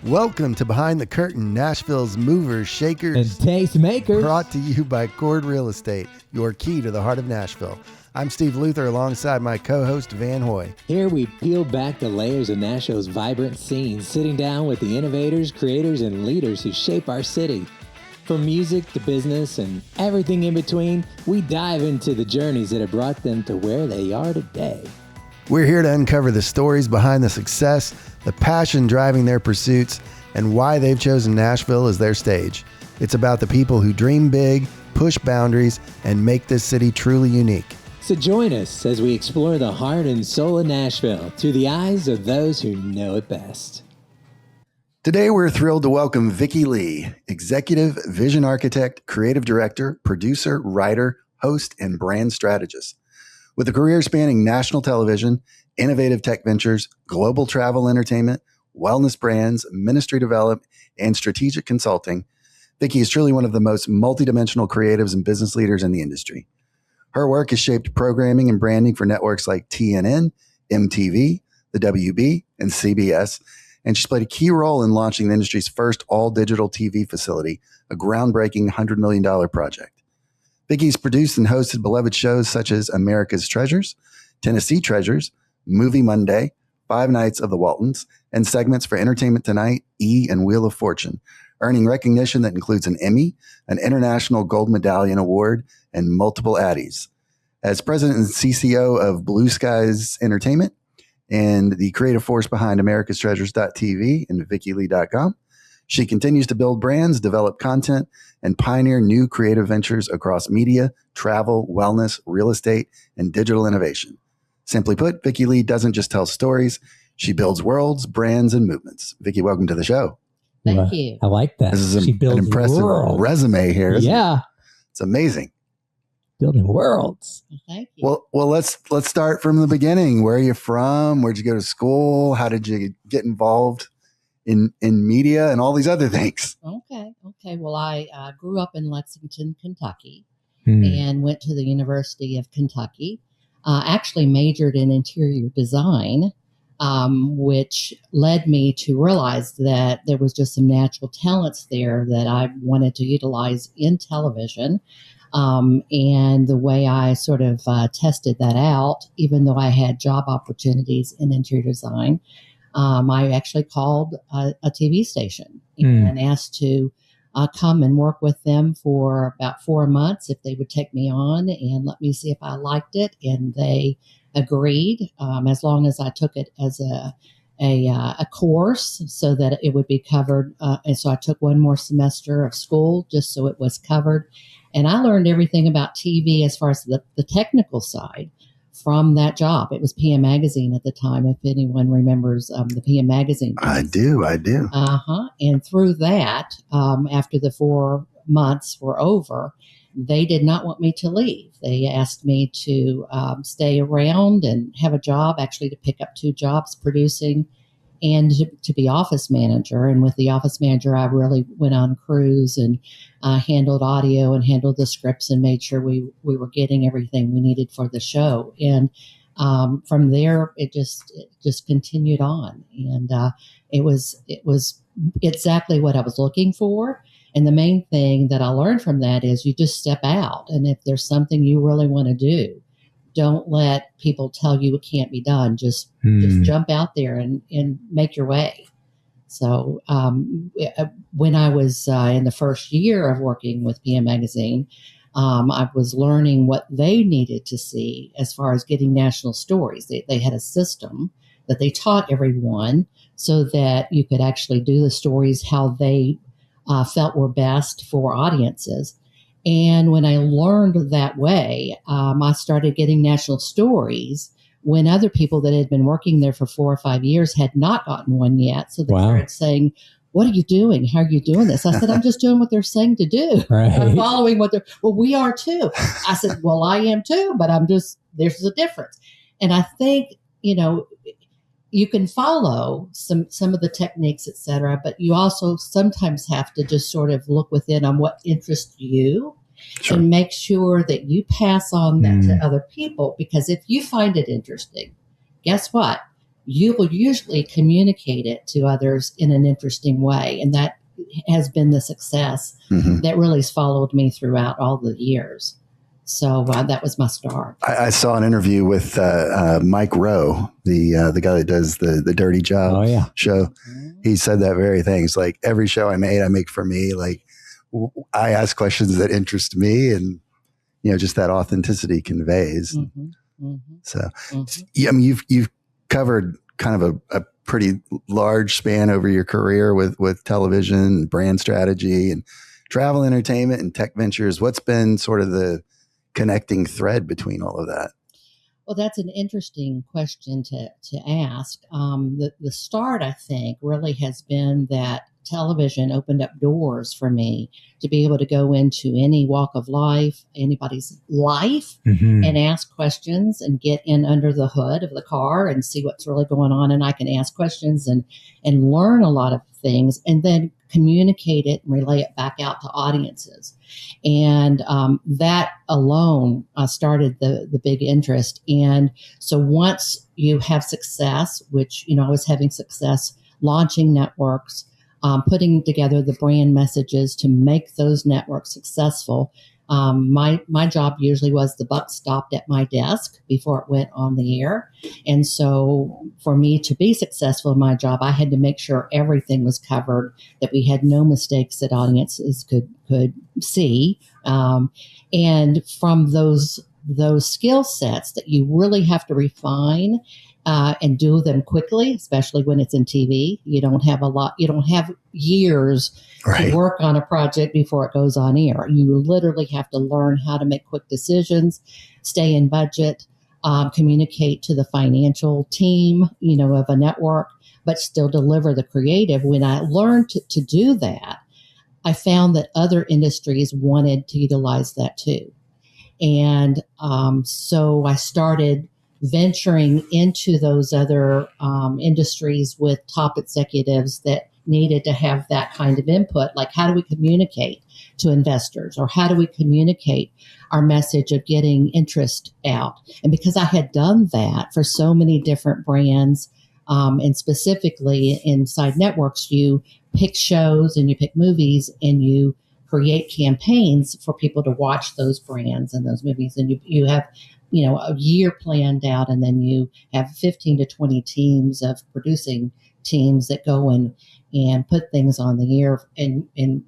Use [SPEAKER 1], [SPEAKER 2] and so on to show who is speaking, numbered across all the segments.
[SPEAKER 1] Welcome to Behind the Curtain, Nashville's movers, shakers,
[SPEAKER 2] and tastemakers.
[SPEAKER 1] Brought to you by Chord Real Estate, your key to the heart of Nashville. I'm Steve Luther alongside my co-host Van Hohe.
[SPEAKER 2] Here we peel back the layers of Nashville's vibrant scene, sitting down with the innovators, creators, and leaders who shape our city. From music to business and everything in between, we dive into the journeys that have brought them to where they are today.
[SPEAKER 1] We're here to uncover the stories behind the success, the passion driving their pursuits, and why they've chosen Nashville as their stage. It's about the people who dream big, push boundaries, and make this city truly unique.
[SPEAKER 2] So join us as we explore the heart and soul of Nashville through the eyes of those who know it best.
[SPEAKER 1] Today, we're thrilled to welcome Vicki Lea, executive vision architect, creative director, producer, writer, host, and brand strategist. With a career spanning national television, innovative tech ventures, global travel entertainment, wellness brands, ministry development, and strategic consulting, Vicki is truly one of the most multidimensional creatives and business leaders in the industry. Her work has shaped programming and branding for networks like TNN, MTV, the WB, and CBS, and she's played a key role in launching the industry's first all-digital TV facility, a groundbreaking $100 million project. Vicki's produced and hosted beloved shows such as America's Treasures, Tennessee Treasures, Movie Monday, Five Nights of the Waltons, and segments for Entertainment Tonight, E! And Wheel of Fortune, earning recognition that includes an Emmy, an International Gold Medallion Award, and multiple Addies. As president and CCO of Blue Skies Entertainment and the creative force behind America's Treasures.tv and VickiLea.com, she continues to build brands, develop content, and pioneer new creative ventures across media, travel, wellness, real estate, and digital innovation. Simply put, Vicki Lea doesn't just tell stories, she builds worlds, brands, and movements. Vicki, welcome to the show.
[SPEAKER 3] Thank you.
[SPEAKER 2] I like that.
[SPEAKER 1] This is
[SPEAKER 2] she
[SPEAKER 1] an impressive resume here, isn't it? It's amazing.
[SPEAKER 2] Building worlds.
[SPEAKER 3] Thank you.
[SPEAKER 1] Well, let's start from the beginning. Where are you from? Where'd you go to school? How did you get involved in media and all these other things?
[SPEAKER 3] Okay. Well, I grew up in Lexington, Kentucky, and went to the University of Kentucky. Actually majored in interior design, which led me to realize that there was just some natural talents there that I wanted to utilize in television. And the way I sort of tested that out, even though I had job opportunities in interior design, I actually called a TV station and asked to come and work with them for about 4 months if they would take me on and let me see if I liked it. And they agreed, as long as I took it as a course so that it would be covered. And so I took one more semester of school just so it was covered. And I learned everything about TV as far as the technical side from that job. It was PM Magazine at the time, if anyone remembers the PM Magazine days.
[SPEAKER 1] I do.
[SPEAKER 3] And through that, after the 4 months were over, they did not want me to leave. They asked me to stay around and have a job, actually to pick up 2 jobs producing and to be office manager. And with the office manager, I really went on crews and handled audio and handled the scripts and made sure we were getting everything we needed for the show. And from there, it just continued on. And it was exactly what I was looking for. And the main thing that I learned from that is you just step out. And if there's something you really want to do, don't let people tell you it can't be done. Just jump out there and make your way. So when I was in the first year of working with PM Magazine, I was learning what they needed to see as far as getting national stories. They had a system that they taught everyone so that you could actually do the stories how they felt were best for audiences. And when I learned that way, I started getting national stories when other people that had been working there for 4 or 5 years had not gotten one yet. So they started saying, "What are you doing? How are you doing this?" I said, "I'm just doing what they're saying to do.
[SPEAKER 2] Right.
[SPEAKER 3] I'm following what they're, well, we are too." I said, "Well, I am too, but there's a difference." And I think, you can follow some of the techniques, et cetera, but you also sometimes have to just sort of look within on what interests you and make sure that you pass on that to other people. Because if you find it interesting, guess what? you will usually communicate it to others in an interesting way. And that has been the success that really has followed me throughout all the years. So that was my start.
[SPEAKER 1] I saw an interview with Mike Rowe, the guy that does the Dirty Job show. He said that very thing. It's like every show I make for me. Like I ask questions that interest me, and just that authenticity conveys. So, yeah, I mean, you've covered kind of a pretty large span over your career with television, and brand strategy, and travel, entertainment, and tech ventures. What's been sort of the connecting thread between all of that?
[SPEAKER 3] Well, that's an interesting question to ask. The start, I think, really has been that television opened up doors for me to be able to go into any walk of life, anybody's life, and ask questions and get in under the hood of the car and see what's really going on. And I can ask questions and learn a lot of things, and then communicate it and relay it back out to audiences. And that alone started the big interest. And so once you have success, which, I was having success launching networks, putting together the brand messages to make those networks successful. My job usually was the buck stopped at my desk before it went on the air. And so for me to be successful in my job, I had to make sure everything was covered, that we had no mistakes that audiences could see. And from those skill sets that you really have to refine and do them quickly, especially when it's in TV. You don't have years to work on a project before it goes on air. You literally have to learn how to make quick decisions, stay in budget, communicate to the financial team, of a network, but still deliver the creative. When I learned to do that, I found that other industries wanted to utilize that too. And so I started venturing into those other industries with top executives that needed to have that kind of input. Like, how do we communicate to investors, or how do we communicate our message of getting interest out? And because I had done that for so many different brands, and specifically inside networks, you pick shows and you pick movies and you create campaigns for people to watch those brands and those movies. And you have a year planned out, and then you have 15 to 20 teams of producing teams that go and put things on the air. And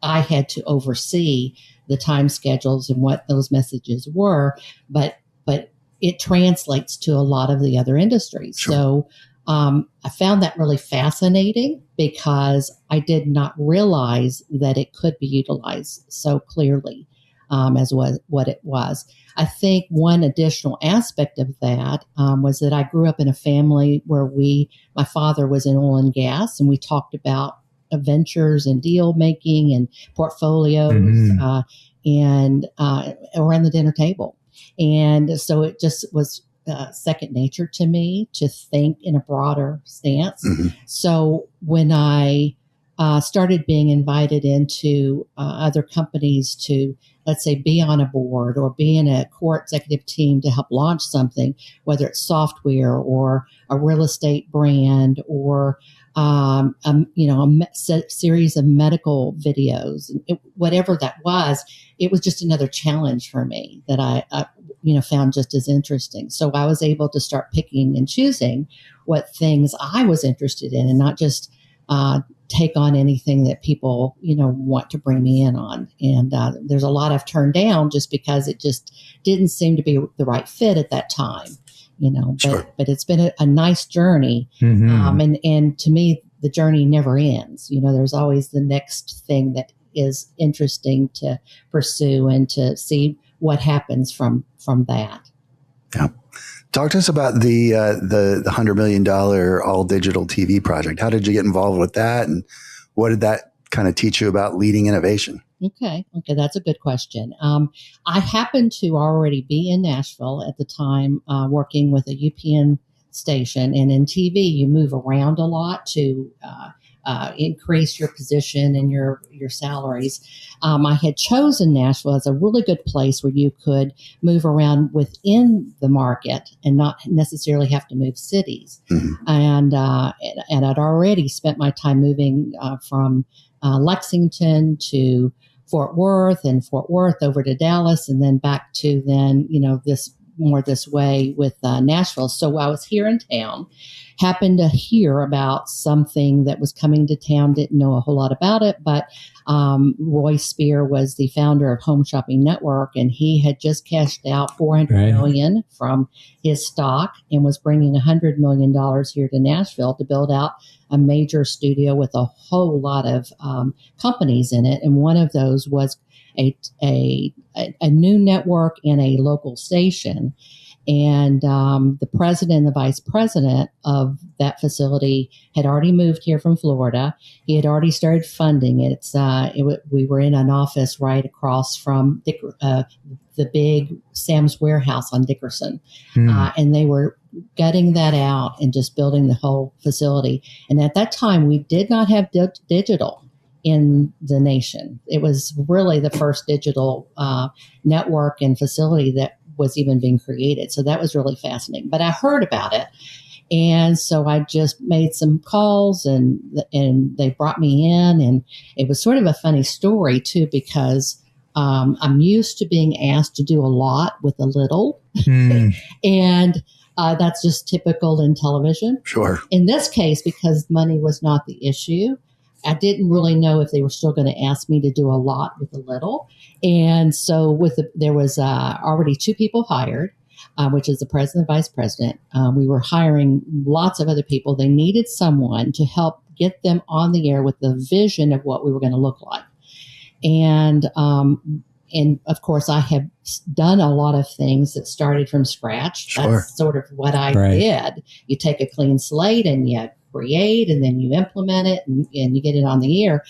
[SPEAKER 3] I had to oversee the time schedules and what those messages were, but it translates to a lot of the other industries. Sure. So I found that really fascinating, because I did not realize that it could be utilized so clearly as what it was. I think one additional aspect of that was that I grew up in a family where my father was in oil and gas, and we talked about ventures and deal making and portfolios and around the dinner table. And so it just was second nature to me to think in a broader stance. So when I started being invited into other companies to, let's say, be on a board or be in a core executive team to help launch something, whether it's software or a real estate brand or a series of medical videos, whatever that was, it was just another challenge for me that I found just as interesting. So I was able to start picking and choosing what things I was interested in, and not just take on anything that people, want to bring me in on. And there's a lot I've turned down just because it just didn't seem to be the right fit at that time,
[SPEAKER 1] Sure.
[SPEAKER 3] But it's been a nice journey. And to me, the journey never ends. There's always the next thing that is interesting to pursue and to see what happens from that.
[SPEAKER 1] Yeah. Talk to us about the $100 million all digital TV project. How did you get involved with that, and what did that kind of teach you about leading innovation?
[SPEAKER 3] Okay, that's a good question. I happened to already be in Nashville at the time, working with a UPN station, and in TV you move around a lot to increase your position and your salaries. I had chosen Nashville as a really good place where you could move around within the market and not necessarily have to move cities. And I'd already spent my time moving from Lexington to Fort Worth, and Fort Worth over to Dallas, and then back to this way with Nashville. So I was here in town, happened to hear about something that was coming to town, didn't know a whole lot about it, but Roy Spear was the founder of Home Shopping Network, and he had just cashed out $400 million from his stock and was bringing $100 million here to Nashville to build out a major studio with a whole lot of companies in it. And one of those was a new network and a local station. And the president and the vice president of that facility had already moved here from Florida. He had already started funding it. We were in an office right across from the big Sam's Warehouse on Dickerson. And they were gutting that out and just building the whole facility. And at that time, we did not have digital in the nation. It was really the first digital network and facility that was even being created. So that was really fascinating. But I heard about it. And so I just made some calls and they brought me in. And it was sort of a funny story too, because I'm used to being asked to do a lot with a little. And that's just typical in television.
[SPEAKER 1] Sure.
[SPEAKER 3] In this case, because money was not the issue, I didn't really know if they were still going to ask me to do a lot with a little. And so there was already 2 people hired, which is the president and vice president. We were hiring lots of other people. They needed someone to help get them on the air with the vision of what we were going to look like. And of course, I have done a lot of things that started from scratch.
[SPEAKER 1] Sure.
[SPEAKER 3] That's sort of what I did. You take a clean slate and you create, and then you implement it and you get it on the air.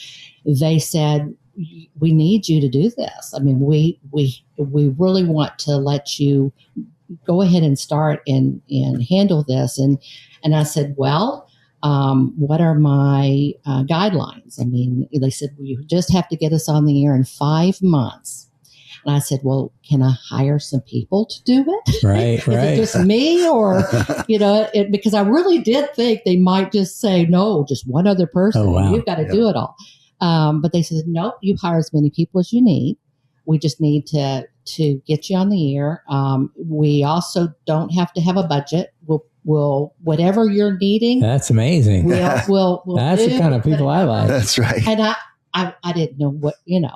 [SPEAKER 3] They said, we need you to do this. I mean, we really want to let you go ahead and start and handle this. And I said, well, what are my guidelines? I mean, they said, well, you just have to get us on the air in 5 months. And I said, well, can I hire some people to do it?
[SPEAKER 2] Right,
[SPEAKER 3] Is it just me, or, because I really did think they might just say, no, just one other person.
[SPEAKER 2] Oh, wow.
[SPEAKER 3] You've got to do it all. But they said, nope, you hire as many people as you need. We just need to get you on the air. We also don't have to have a budget. We'll whatever you're needing.
[SPEAKER 2] That's amazing.
[SPEAKER 3] We'll
[SPEAKER 2] That's the kind of people I like.
[SPEAKER 1] That's right.
[SPEAKER 3] And I didn't know what,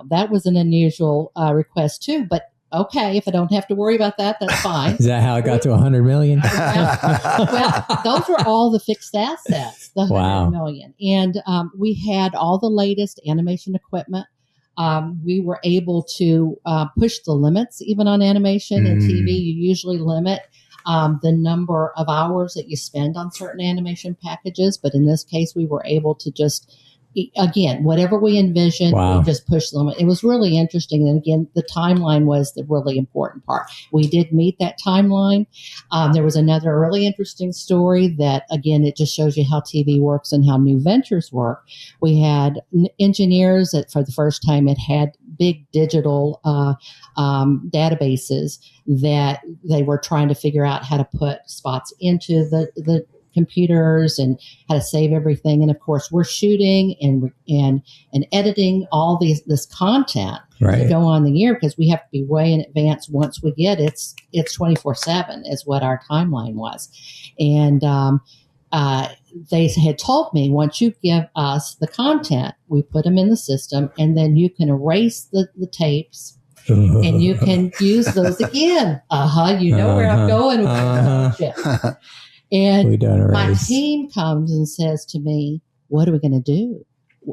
[SPEAKER 3] that was an unusual request too, but okay, if I don't have to worry about that, that's fine.
[SPEAKER 2] Is that how it got to 100 million?
[SPEAKER 3] Well, those were all the fixed assets, the 100 million. And we had all the latest animation equipment. We were able to push the limits even on animation and TV. You usually limit the number of hours that you spend on certain animation packages. But in this case, we were able to just, again, whatever we envisioned, we just pushed them. It was really interesting. And again, the timeline was the really important part. We did meet that timeline. There was another really interesting story that, again, it just shows you how TV works and how new ventures work. We had engineers that for the first time had big digital databases that they were trying to figure out how to put spots into the computers and how to save everything. And of course, we're shooting and editing all this content to go on the air, because we have to be way in advance. Once we get it's 24/7 is what our timeline was. And they had told me, once you give us the content, we put them in the system, and then you can erase the tapes and you can use those again. You know where I'm going with this. And my team comes and says to me, what are we going to do?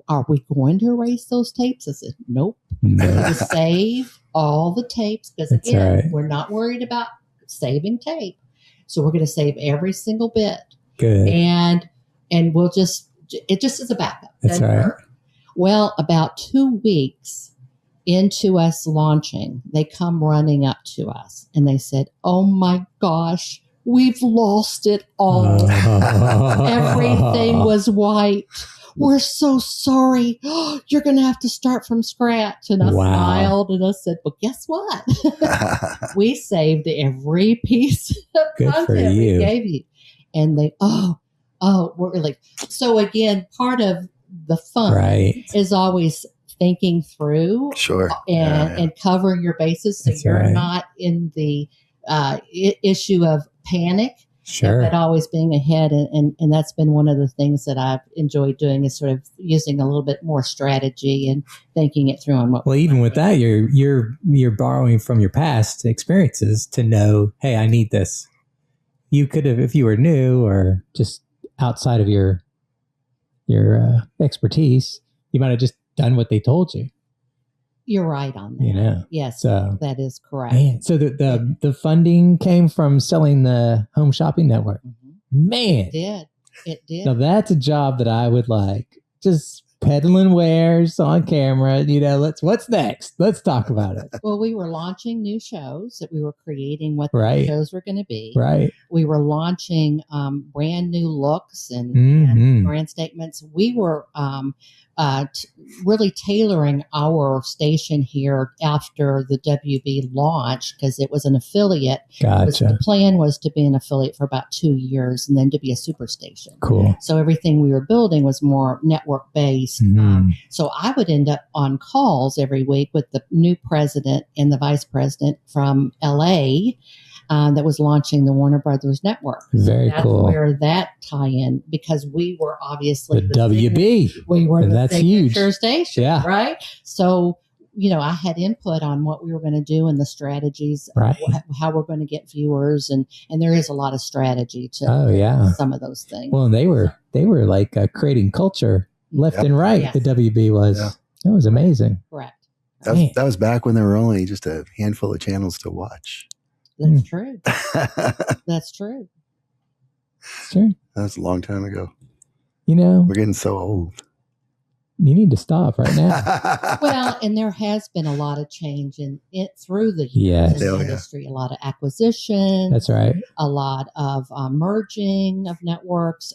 [SPEAKER 3] Are we going to erase those tapes? I said, nope. We're going to save all the tapes, because again, we're not worried about saving tape. So we're going to save every single bit.
[SPEAKER 2] Good.
[SPEAKER 3] And we'll it just is a backup.
[SPEAKER 2] That's right.
[SPEAKER 3] Well, about 2 weeks into us launching, they come running up to us and they said, oh my gosh, we've lost it all. Everything was white. we're so sorry. You're going to have to start from scratch. And I smiled and I said, well, guess what? We saved every piece of
[SPEAKER 2] Good for
[SPEAKER 3] content we
[SPEAKER 2] you.
[SPEAKER 3] gave you. And they, we're really. So again, part of the fun is always thinking through and covering your bases so you're not in the issue of panic.
[SPEAKER 2] Sure.
[SPEAKER 3] But always being ahead. And that's been one of the things that I've enjoyed doing is sort of using a little bit more strategy and thinking it through on what.
[SPEAKER 2] Well, even with that, you're borrowing from your past experiences to know, hey, I need this. You could have, if you were new or just outside of your expertise, you might have just done what they told you.
[SPEAKER 3] You're right on that. Yes, so, that is correct.
[SPEAKER 2] Man, so the funding came from selling the home shopping network. Mm-hmm. Man,
[SPEAKER 3] it did.
[SPEAKER 2] Now that's a job that I would like. Just peddling wares on camera. What's next? Let's talk about it.
[SPEAKER 3] Well, we were launching new shows that we were creating what the shows were going to be.
[SPEAKER 2] Right.
[SPEAKER 3] We were launching brand new looks and brand statements. We were really tailoring our station here after the WB launch because it was an affiliate.
[SPEAKER 2] Gotcha.
[SPEAKER 3] The plan was to be an affiliate for about 2 years and then to be a superstation.
[SPEAKER 2] Cool.
[SPEAKER 3] So everything we were building was more network based.
[SPEAKER 2] Mm-hmm.
[SPEAKER 3] So I would end up on calls every week with the new president and the vice president from LA. That was launching the Warner Brothers network.
[SPEAKER 2] Very cool.
[SPEAKER 3] That's where that tie-in, because we were obviously
[SPEAKER 2] the WB.
[SPEAKER 3] We were the
[SPEAKER 2] that's huge
[SPEAKER 3] station, right? So, I had input on what we were going to do and the strategies, how we're going to get viewers, and there is a lot of strategy to some of those things.
[SPEAKER 2] Well, they were like creating culture left and right. Yes. The WB was. Yeah. That was amazing.
[SPEAKER 3] Correct.
[SPEAKER 1] That was back when there were only just a handful of channels to watch.
[SPEAKER 3] That's true. That's true.
[SPEAKER 2] Sure.
[SPEAKER 1] That was a long time ago.
[SPEAKER 2] We're
[SPEAKER 1] getting so old.
[SPEAKER 2] You need to stop right now.
[SPEAKER 3] Well, and there has been a lot of change in it through the years in the industry. A lot of acquisition.
[SPEAKER 2] That's right.
[SPEAKER 3] A lot of merging of networks,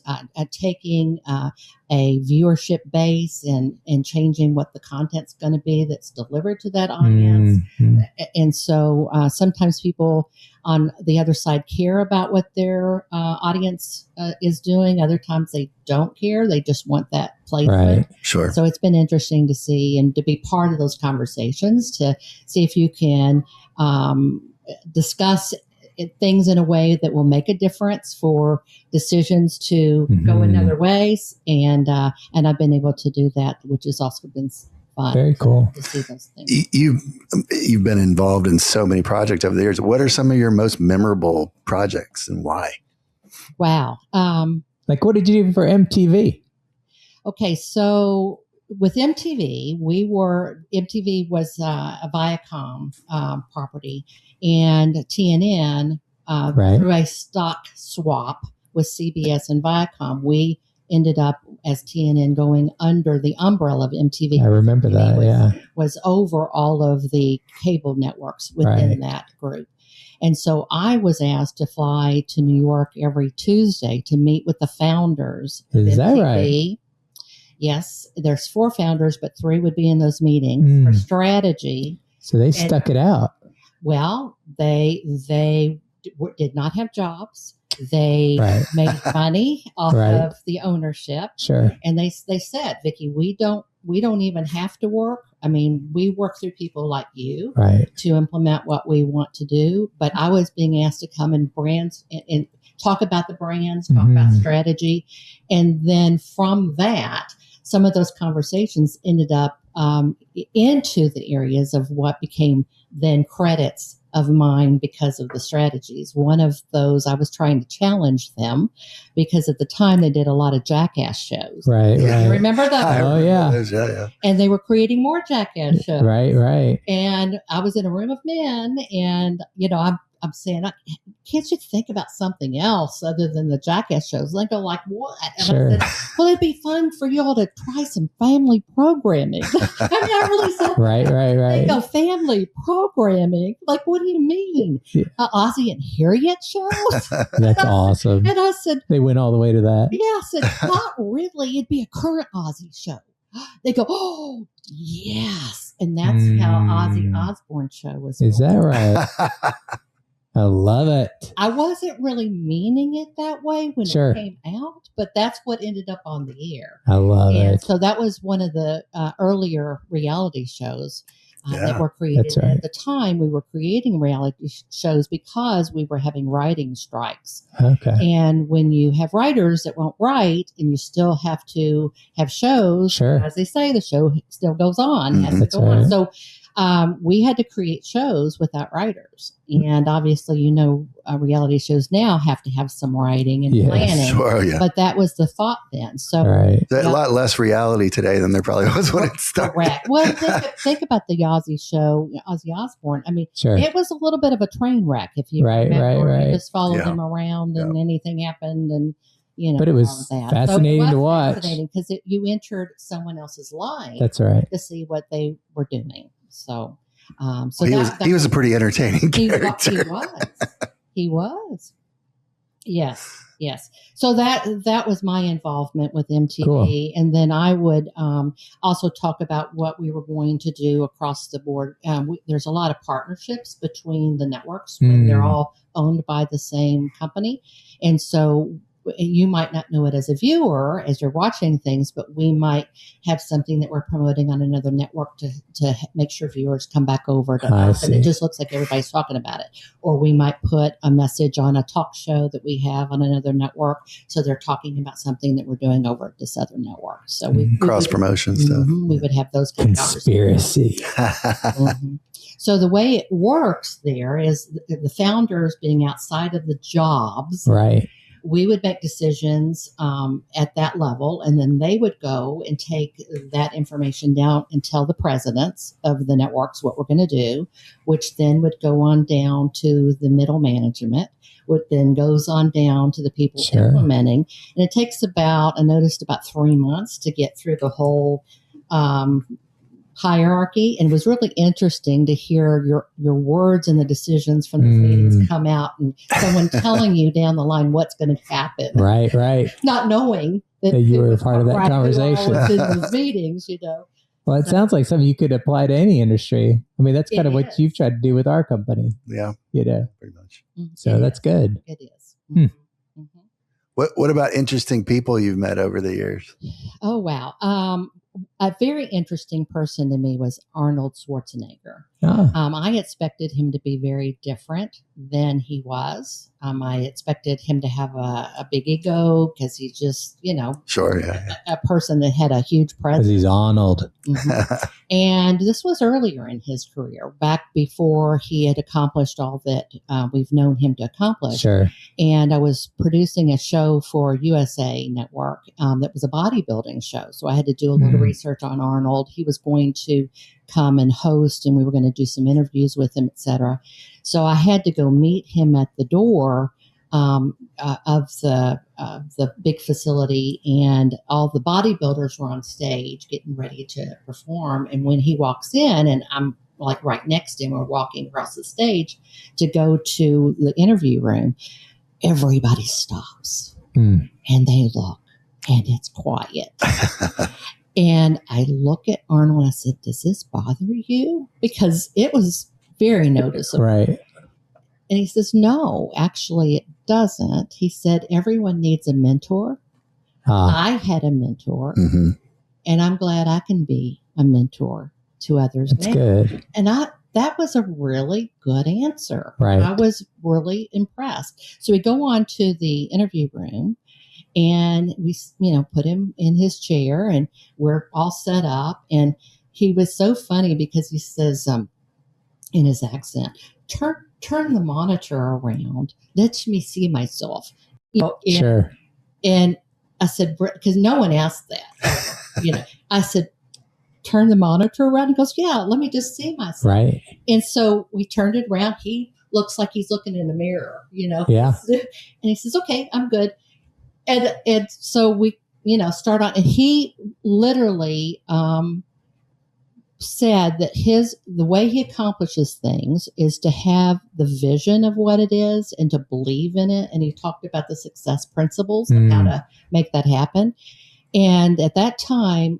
[SPEAKER 3] taking a viewership base and changing what the content's going to be that's delivered to that audience. Mm-hmm. And so sometimes people on the other side care about what their audience is doing. Other times they don't care. They just want that placement.
[SPEAKER 1] Right. Sure.
[SPEAKER 3] So it's been interesting to see and to be part of those conversations to see if you can discuss things in a way that will make a difference for decisions to go in other ways. And I've been able to do that, which has also been fun.
[SPEAKER 2] Very cool.
[SPEAKER 3] To see those things.
[SPEAKER 1] You've been involved in so many projects over the years. What are some of your most memorable projects and why?
[SPEAKER 3] Wow.
[SPEAKER 2] Like what did you do for MTV?
[SPEAKER 3] Okay, so with MTV, MTV was a Viacom property, and TNN, through a stock swap with CBS and Viacom, we ended up as TNN going under the umbrella of MTV.
[SPEAKER 2] I remember that,
[SPEAKER 3] was over all of the cable networks within that group. And so I was asked to fly to New York every Tuesday to meet with the founders of MTV.
[SPEAKER 2] Is that right?
[SPEAKER 3] Yes, there's 4 founders, but 3 would be in those meetings for strategy.
[SPEAKER 2] So they stuck it out.
[SPEAKER 3] Well, they did not have jobs. They made money off of the ownership.
[SPEAKER 2] Sure.
[SPEAKER 3] And they said, Vicki, we don't even have to work. I mean, we work through people like you to implement what we want to do. But I was being asked to come and brands and talk about the brands, talk about strategy. And then from that, some of those conversations ended up into the areas of what became then credits of mine because of the strategies. One of those, I was trying to challenge them because at the time they did a lot of Jackass shows.
[SPEAKER 2] Right.
[SPEAKER 3] You remember that?
[SPEAKER 2] Oh, yeah.
[SPEAKER 1] Yeah.
[SPEAKER 3] And they were creating more Jackass shows.
[SPEAKER 2] Right.
[SPEAKER 3] And I was in a room of men and, I'm saying, can't you think about something else other than the Jackass shows? And they go like, what? And
[SPEAKER 2] Sure.
[SPEAKER 3] I said, well, it'd be fun for y'all to try some family programming. I really said,
[SPEAKER 2] Right.
[SPEAKER 3] they go, family programming? Like, what do you mean?
[SPEAKER 2] Yeah.
[SPEAKER 3] Ozzy and Harriet shows?
[SPEAKER 2] That's awesome.
[SPEAKER 3] And I said,
[SPEAKER 2] they went all the way to that.
[SPEAKER 3] yeah, I said, not really. It'd be a current Ozzy show. They go, oh, yes. And that's how Ozzy Osbourne show was.
[SPEAKER 2] Is that right? I love it.
[SPEAKER 3] I wasn't really meaning it that way when
[SPEAKER 2] Sure.
[SPEAKER 3] it came out, but that's what ended up on the air.
[SPEAKER 2] I love
[SPEAKER 3] And
[SPEAKER 2] it.
[SPEAKER 3] so that was one of the earlier reality shows that were created.
[SPEAKER 2] That's right.
[SPEAKER 3] At the time, we were creating reality shows because we were having writing strikes.
[SPEAKER 2] Okay.
[SPEAKER 3] And when you have writers that won't write and you still have to have shows,
[SPEAKER 2] Sure.
[SPEAKER 3] as they say, the show still goes on, has to
[SPEAKER 2] That's
[SPEAKER 3] go on.
[SPEAKER 2] right.
[SPEAKER 3] So we had to create shows without writers. And obviously, reality shows now have to have some writing and
[SPEAKER 2] Yes.
[SPEAKER 3] planning.
[SPEAKER 1] Sure, yeah.
[SPEAKER 3] But that was the thought then. So
[SPEAKER 2] Right.
[SPEAKER 1] There's a lot less reality today than there probably was when it started.
[SPEAKER 3] correct. Well, think about the Ozzy show, Ozzy Osbourne. I mean,
[SPEAKER 2] Sure.
[SPEAKER 3] it was a little bit of a train wreck if you
[SPEAKER 2] Right,
[SPEAKER 3] remember.
[SPEAKER 2] right.
[SPEAKER 3] You just followed
[SPEAKER 1] Yeah.
[SPEAKER 3] him around and anything happened and,
[SPEAKER 2] But it was
[SPEAKER 3] all of that.
[SPEAKER 2] fascinating to watch.
[SPEAKER 3] Fascinating because you entered someone else's life
[SPEAKER 2] That's right.
[SPEAKER 3] to see what they were doing. So,
[SPEAKER 1] He was a pretty entertaining character.
[SPEAKER 3] He was. Yes. So that was my involvement with MTV.
[SPEAKER 2] Cool.
[SPEAKER 3] And then I would also talk about what we were going to do across the board. There's a lot of partnerships between the networks when they're all owned by the same company. And so you might not know it as a viewer as you're watching things, but we might have something that we're promoting on another network to make sure viewers come back over to us, and it just looks like everybody's talking about it. Or we might put a message on a talk show that we have on another network, so they're talking about something that we're doing over at this other network. So we
[SPEAKER 1] cross promotion stuff.
[SPEAKER 3] We would have those kind of
[SPEAKER 2] conspiracy.
[SPEAKER 3] So the way it works there is the founders being outside of the jobs,
[SPEAKER 2] right?
[SPEAKER 3] We would make decisions at that level, and then they would go and take that information down and tell the presidents of the networks what we're going to do, which then would go on down to the middle management, which then goes on down to the people implementing. And it takes about 3 months to get through the whole hierarchy, and it was really interesting to hear your words and the decisions from those meetings come out, and someone telling you down the line what's going to happen.
[SPEAKER 2] Right.
[SPEAKER 3] Not knowing that
[SPEAKER 2] you were a part of that conversation.
[SPEAKER 3] In those meetings,
[SPEAKER 2] Well, it sounds like something you could apply to any industry. I mean, that's kind of what you've tried to do with our company.
[SPEAKER 1] Yeah.
[SPEAKER 2] Pretty
[SPEAKER 1] much.
[SPEAKER 2] So that's good.
[SPEAKER 3] It is.
[SPEAKER 1] What about interesting people you've met over the years?
[SPEAKER 3] Oh, wow. A very interesting person to me was Arnold Schwarzenegger. I expected him to be very different than he was. I expected him to have a big ego because he's just, a person that had a huge presence.
[SPEAKER 2] Because he's Arnold.
[SPEAKER 3] And this was earlier in his career, back before he had accomplished all that we've known him to accomplish.
[SPEAKER 2] Sure.
[SPEAKER 3] And I was producing a show for USA Network that was a bodybuilding show. So I had to do a little research on Arnold. He was going to come and host, and we were going to do some interviews with him, etc. So I had to go meet him at the door of the big facility, and all the bodybuilders were on stage getting ready to perform. And when he walks in, and I'm like right next to him, we're walking across the stage to go to the interview room, everybody stops and they look, and it's quiet. And I look at Arnold and I said, does this bother you? Because it was very noticeable.
[SPEAKER 2] Right.
[SPEAKER 3] And he says, no, actually it doesn't. He said, everyone needs a mentor. I had a mentor, and I'm glad I can be a mentor to others.
[SPEAKER 2] That's good.
[SPEAKER 3] And that was a really good answer.
[SPEAKER 2] Right.
[SPEAKER 3] I was really impressed. So we go on to the interview room, and we, put him in his chair, and we're all set up. And he was so funny because he says, in his accent, turn the monitor around. Let me see myself.
[SPEAKER 2] Sure.
[SPEAKER 3] And I said, because no one asked that. I said, turn the monitor around. He goes, yeah, let me just see myself.
[SPEAKER 2] Right.
[SPEAKER 3] And so we turned it around. He looks like he's looking in the mirror,
[SPEAKER 2] Yeah.
[SPEAKER 3] And he says, okay, I'm good. And so we, start on, and he literally said that the way he accomplishes things is to have the vision of what it is and to believe in it. And he talked about the success principles of how to make that happen. And at that time,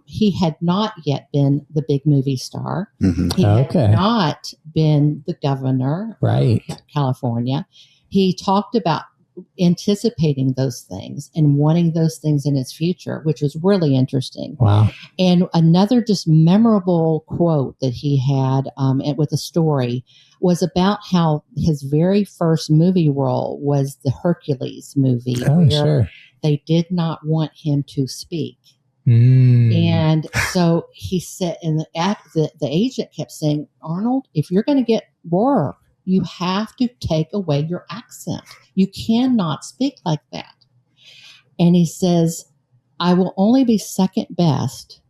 [SPEAKER 3] he had not yet been the big movie star.
[SPEAKER 1] Mm-hmm.
[SPEAKER 3] He had not been the governor of California. He talked about anticipating those things and wanting those things in his future, which was really interesting.
[SPEAKER 2] Wow.
[SPEAKER 3] And another just memorable quote that he had with a story was about how his very first movie role was the Hercules movie, where they did not want him to speak. And so he said, and the agent kept saying, Arnold, if you're going to get work, you have to take away your accent. You cannot speak like that. And he says, I will only be second best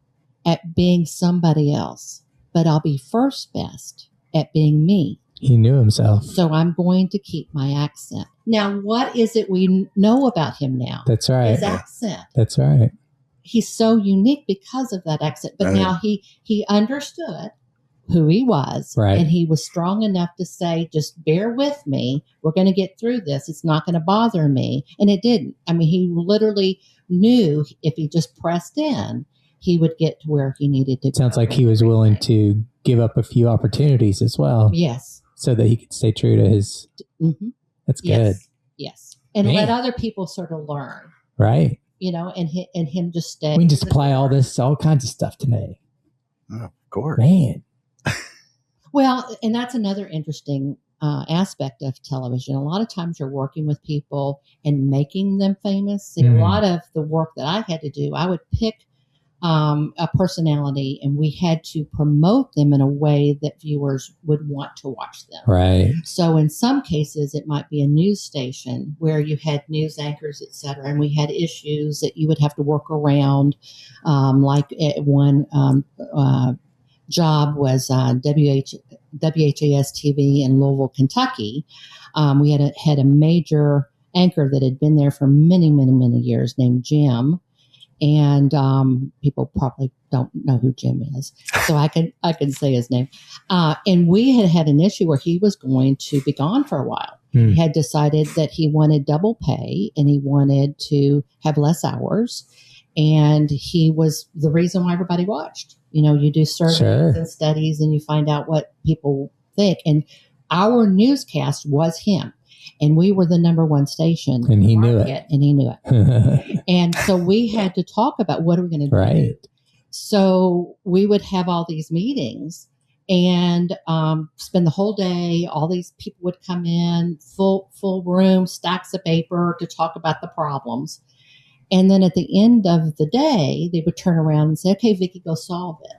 [SPEAKER 3] at being somebody else, but I'll be first best at being me.
[SPEAKER 2] He knew himself.
[SPEAKER 3] So I'm going to keep my accent. Now, what is it we know about him now?
[SPEAKER 2] That's right.
[SPEAKER 3] His accent.
[SPEAKER 2] That's right.
[SPEAKER 3] He's so unique because of that accent. But now he understood who he was.
[SPEAKER 2] Right.
[SPEAKER 3] And he was strong enough to say, just bear with me. We're going to get through this. It's not going to bother me. And it didn't. I mean, he literally knew if he just pressed in, he would get to where he needed to go.
[SPEAKER 2] Sounds like he was willing to give up a few opportunities as well.
[SPEAKER 3] Yes.
[SPEAKER 2] So that he could stay true to his.
[SPEAKER 3] Mm-hmm.
[SPEAKER 2] That's good.
[SPEAKER 3] Yes. And let other people sort of learn.
[SPEAKER 2] Right.
[SPEAKER 3] And him just stay.
[SPEAKER 2] We can just apply all kinds of stuff today.
[SPEAKER 1] Oh, of course.
[SPEAKER 2] Man.
[SPEAKER 3] Well, and that's another interesting aspect of television. A lot of times you're working with people and making them famous. See, a lot of the work that I had to do, I would pick a personality and we had to promote them in a way that viewers would want to watch them.
[SPEAKER 2] Right.
[SPEAKER 3] So in some cases, it might be a news station where you had news anchors, et cetera, and we had issues that you would have to work around. Like at one job was WHAS TV in Louisville, Kentucky. We had a major anchor that had been there for many, many, many years named Jim. And people probably don't know who Jim is, so I can say his name. And we had an issue where he was going to be gone for a while. He had decided that he wanted double pay and he wanted to have less hours. And he was the reason why everybody watched. You do surveys and studies and you find out what people think. And our newscast was him. And we were the number one station.
[SPEAKER 2] And he knew it.
[SPEAKER 3] And he knew it. And so we had to talk about what are we going to do.
[SPEAKER 2] Right.
[SPEAKER 3] So we would have all these meetings and spend the whole day. All these people would come in, full room, stacks of paper to talk about the problems. And then at the end of the day, they would turn around and say, okay, Vicki, go solve it.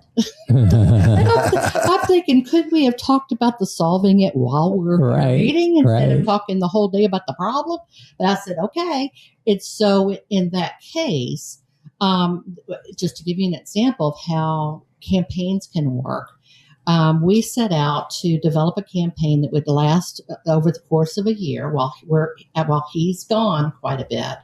[SPEAKER 3] I'm thinking, could we have talked about the solving it while we were meeting instead of talking the whole day about the problem? But I said, okay. It's so in that case, just to give you an example of how campaigns can work, we set out to develop a campaign that would last over the course of a year while he's gone quite a bit.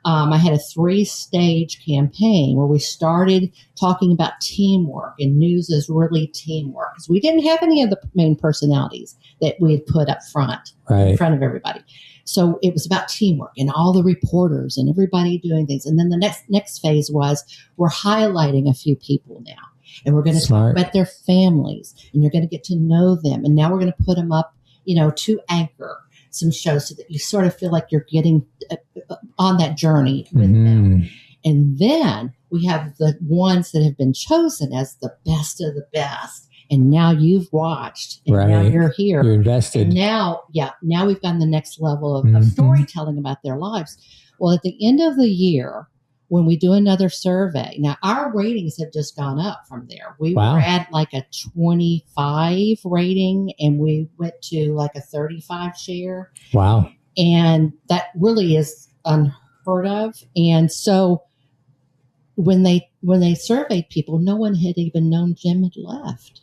[SPEAKER 3] I had a 3-stage campaign where we started talking about teamwork, and news is really teamwork because we didn't have any of the main personalities that we had put up front in front of everybody. So it was about teamwork and all the reporters and everybody doing things. And then the next phase was we're highlighting a few people now, and we're going to talk about their families, and you're going to get to know them. And now we're going to put them up, to anchor some shows so that you sort of feel like you're getting on that journey with them. And then we have the ones that have been chosen as the best of the best. And now you've watched and now you're here.
[SPEAKER 2] You're invested.
[SPEAKER 3] And now we've gotten the next level of storytelling about their lives. Well, at the end of the year, when we do another survey, now our ratings have just gone up from there. We were at like a 25 rating and we went to like a 35 share.
[SPEAKER 2] Wow. And
[SPEAKER 3] that really is unheard of. And so when they surveyed people, no one had even known Jim had left.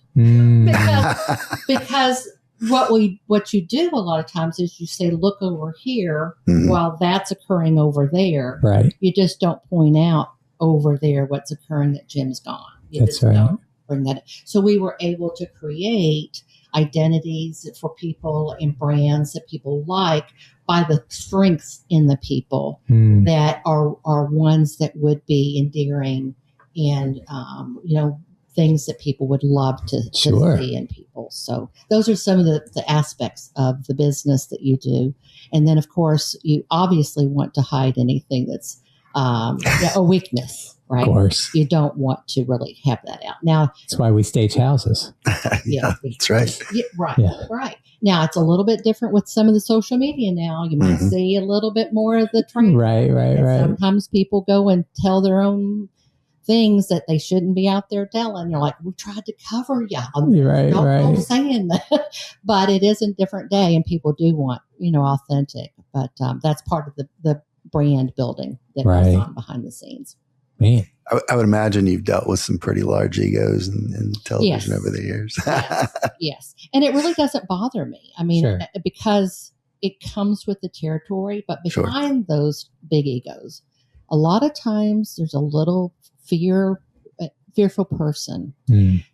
[SPEAKER 3] Because what you do a lot of times is you say, look over here
[SPEAKER 1] Mhm.
[SPEAKER 3] while that's occurring over there.
[SPEAKER 2] Right.
[SPEAKER 3] You just don't point out over there what's occurring that Jim's gone. You
[SPEAKER 2] That's
[SPEAKER 3] just
[SPEAKER 2] right.
[SPEAKER 3] don't bring that. So we were able to create identities for people and brands that people like by the strengths in the people that are ones that would be endearing and things that people would love to see in people. So those are some of the aspects of the business that you do. And then, of course, you obviously want to hide anything that's a weakness, right?
[SPEAKER 2] Of course.
[SPEAKER 3] You don't want to really have that out. Now,
[SPEAKER 2] that's why we stage houses.
[SPEAKER 1] That's right.
[SPEAKER 3] Right. Now, it's a little bit different with some of the social media now. You might see a little bit more of the trend.
[SPEAKER 2] Right.
[SPEAKER 3] Sometimes people go and tell their own things that they shouldn't be out there telling. You're like, we tried to cover you.
[SPEAKER 2] Right.
[SPEAKER 3] Don't go saying that. But it is a different day, and people do want, authentic. But that's part of the brand building that goes on behind the scenes.
[SPEAKER 2] Man.
[SPEAKER 1] I would imagine you've dealt with some pretty large egos in television over the years.
[SPEAKER 3] Yes. And it really doesn't bother me. I mean,
[SPEAKER 2] Sure.
[SPEAKER 3] because it comes with the territory, but behind those big egos, a lot of times there's a little fearful person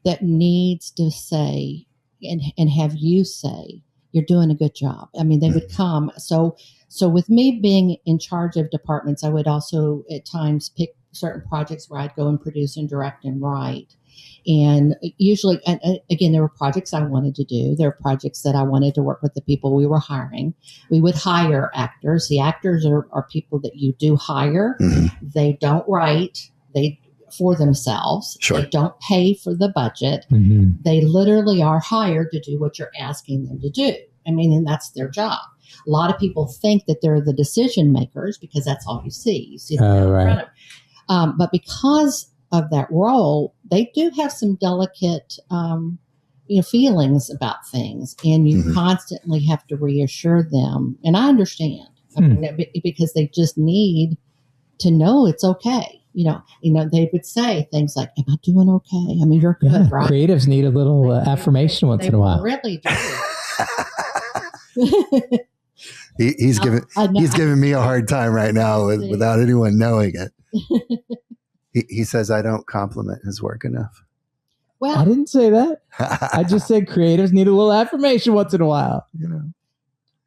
[SPEAKER 3] that needs to say and have you say, you're doing a good job. I mean, they would come. So with me being in charge of departments, I would also at times pick certain projects where I'd go and produce and direct and write. And usually, and again, there were projects I wanted to do. There were projects that I wanted to work with the people we were hiring. We would hire actors. The actors are people that you do hire. They don't write for themselves.
[SPEAKER 1] Sure.
[SPEAKER 3] They don't pay for the budget. They literally are hired to do what you're asking them to do. I mean, and that's their job. A lot of people think that they're the decision makers because that's all you see. You see them in front of them. But because of that role, they do have some delicate, feelings about things, and you constantly have to reassure them. And I understand, because they just need to know it's okay. They would say things like, "Am I doing okay? I mean, you're good, right?"
[SPEAKER 2] Creatives need a little affirmation once in a while.
[SPEAKER 3] Really do.
[SPEAKER 1] He's giving me a hard time right now without anyone knowing it. He says I don't compliment his work enough.
[SPEAKER 3] Well,
[SPEAKER 2] I didn't say that. I just said creatives need a little affirmation once in a while.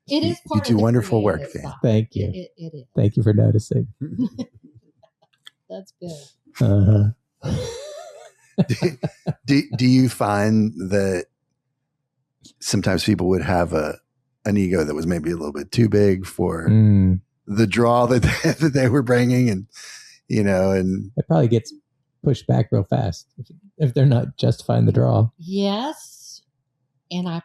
[SPEAKER 3] It is part
[SPEAKER 1] you do
[SPEAKER 3] of
[SPEAKER 1] wonderful work,
[SPEAKER 3] side.
[SPEAKER 1] Van.
[SPEAKER 2] Thank you.
[SPEAKER 3] It is.
[SPEAKER 2] Thank you for noticing.
[SPEAKER 3] That's good.
[SPEAKER 1] Do you find that sometimes people would have an ego that was maybe a little bit too big for the draw that they were bringing, and
[SPEAKER 2] it probably gets pushed back real fast if they're not justifying the draw.
[SPEAKER 3] Yes, and I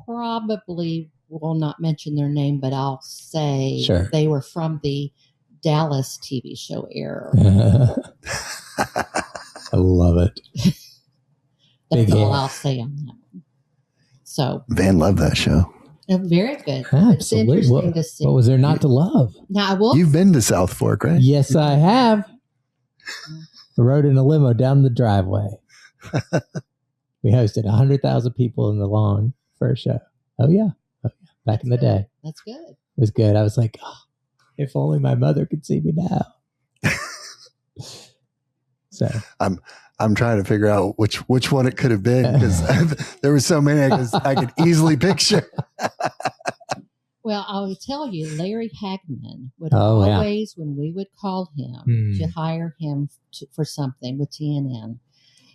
[SPEAKER 3] probably will not mention their name, but I'll say they were from the Dallas TV show era.
[SPEAKER 2] I love it.
[SPEAKER 3] That's all I'll say on that one. So
[SPEAKER 1] Van loved that show.
[SPEAKER 3] Very good.
[SPEAKER 2] Absolutely.
[SPEAKER 3] It's interesting to see.
[SPEAKER 2] What was there not to love?
[SPEAKER 3] Now
[SPEAKER 1] You've been to South Fork, right?
[SPEAKER 2] Yes, I have. I rode in a limo down the driveway. We hosted 100,000 people in the lawn for a show. Oh yeah. Back in the day.
[SPEAKER 3] That's good.
[SPEAKER 2] It was good. I was like, if only my mother could see me now. So
[SPEAKER 1] I'm trying to figure out which one it could have been, because there were so many I could easily picture.
[SPEAKER 3] Well, I will tell you, Larry Hagman would always, when we would call him to hire him for something with TNN,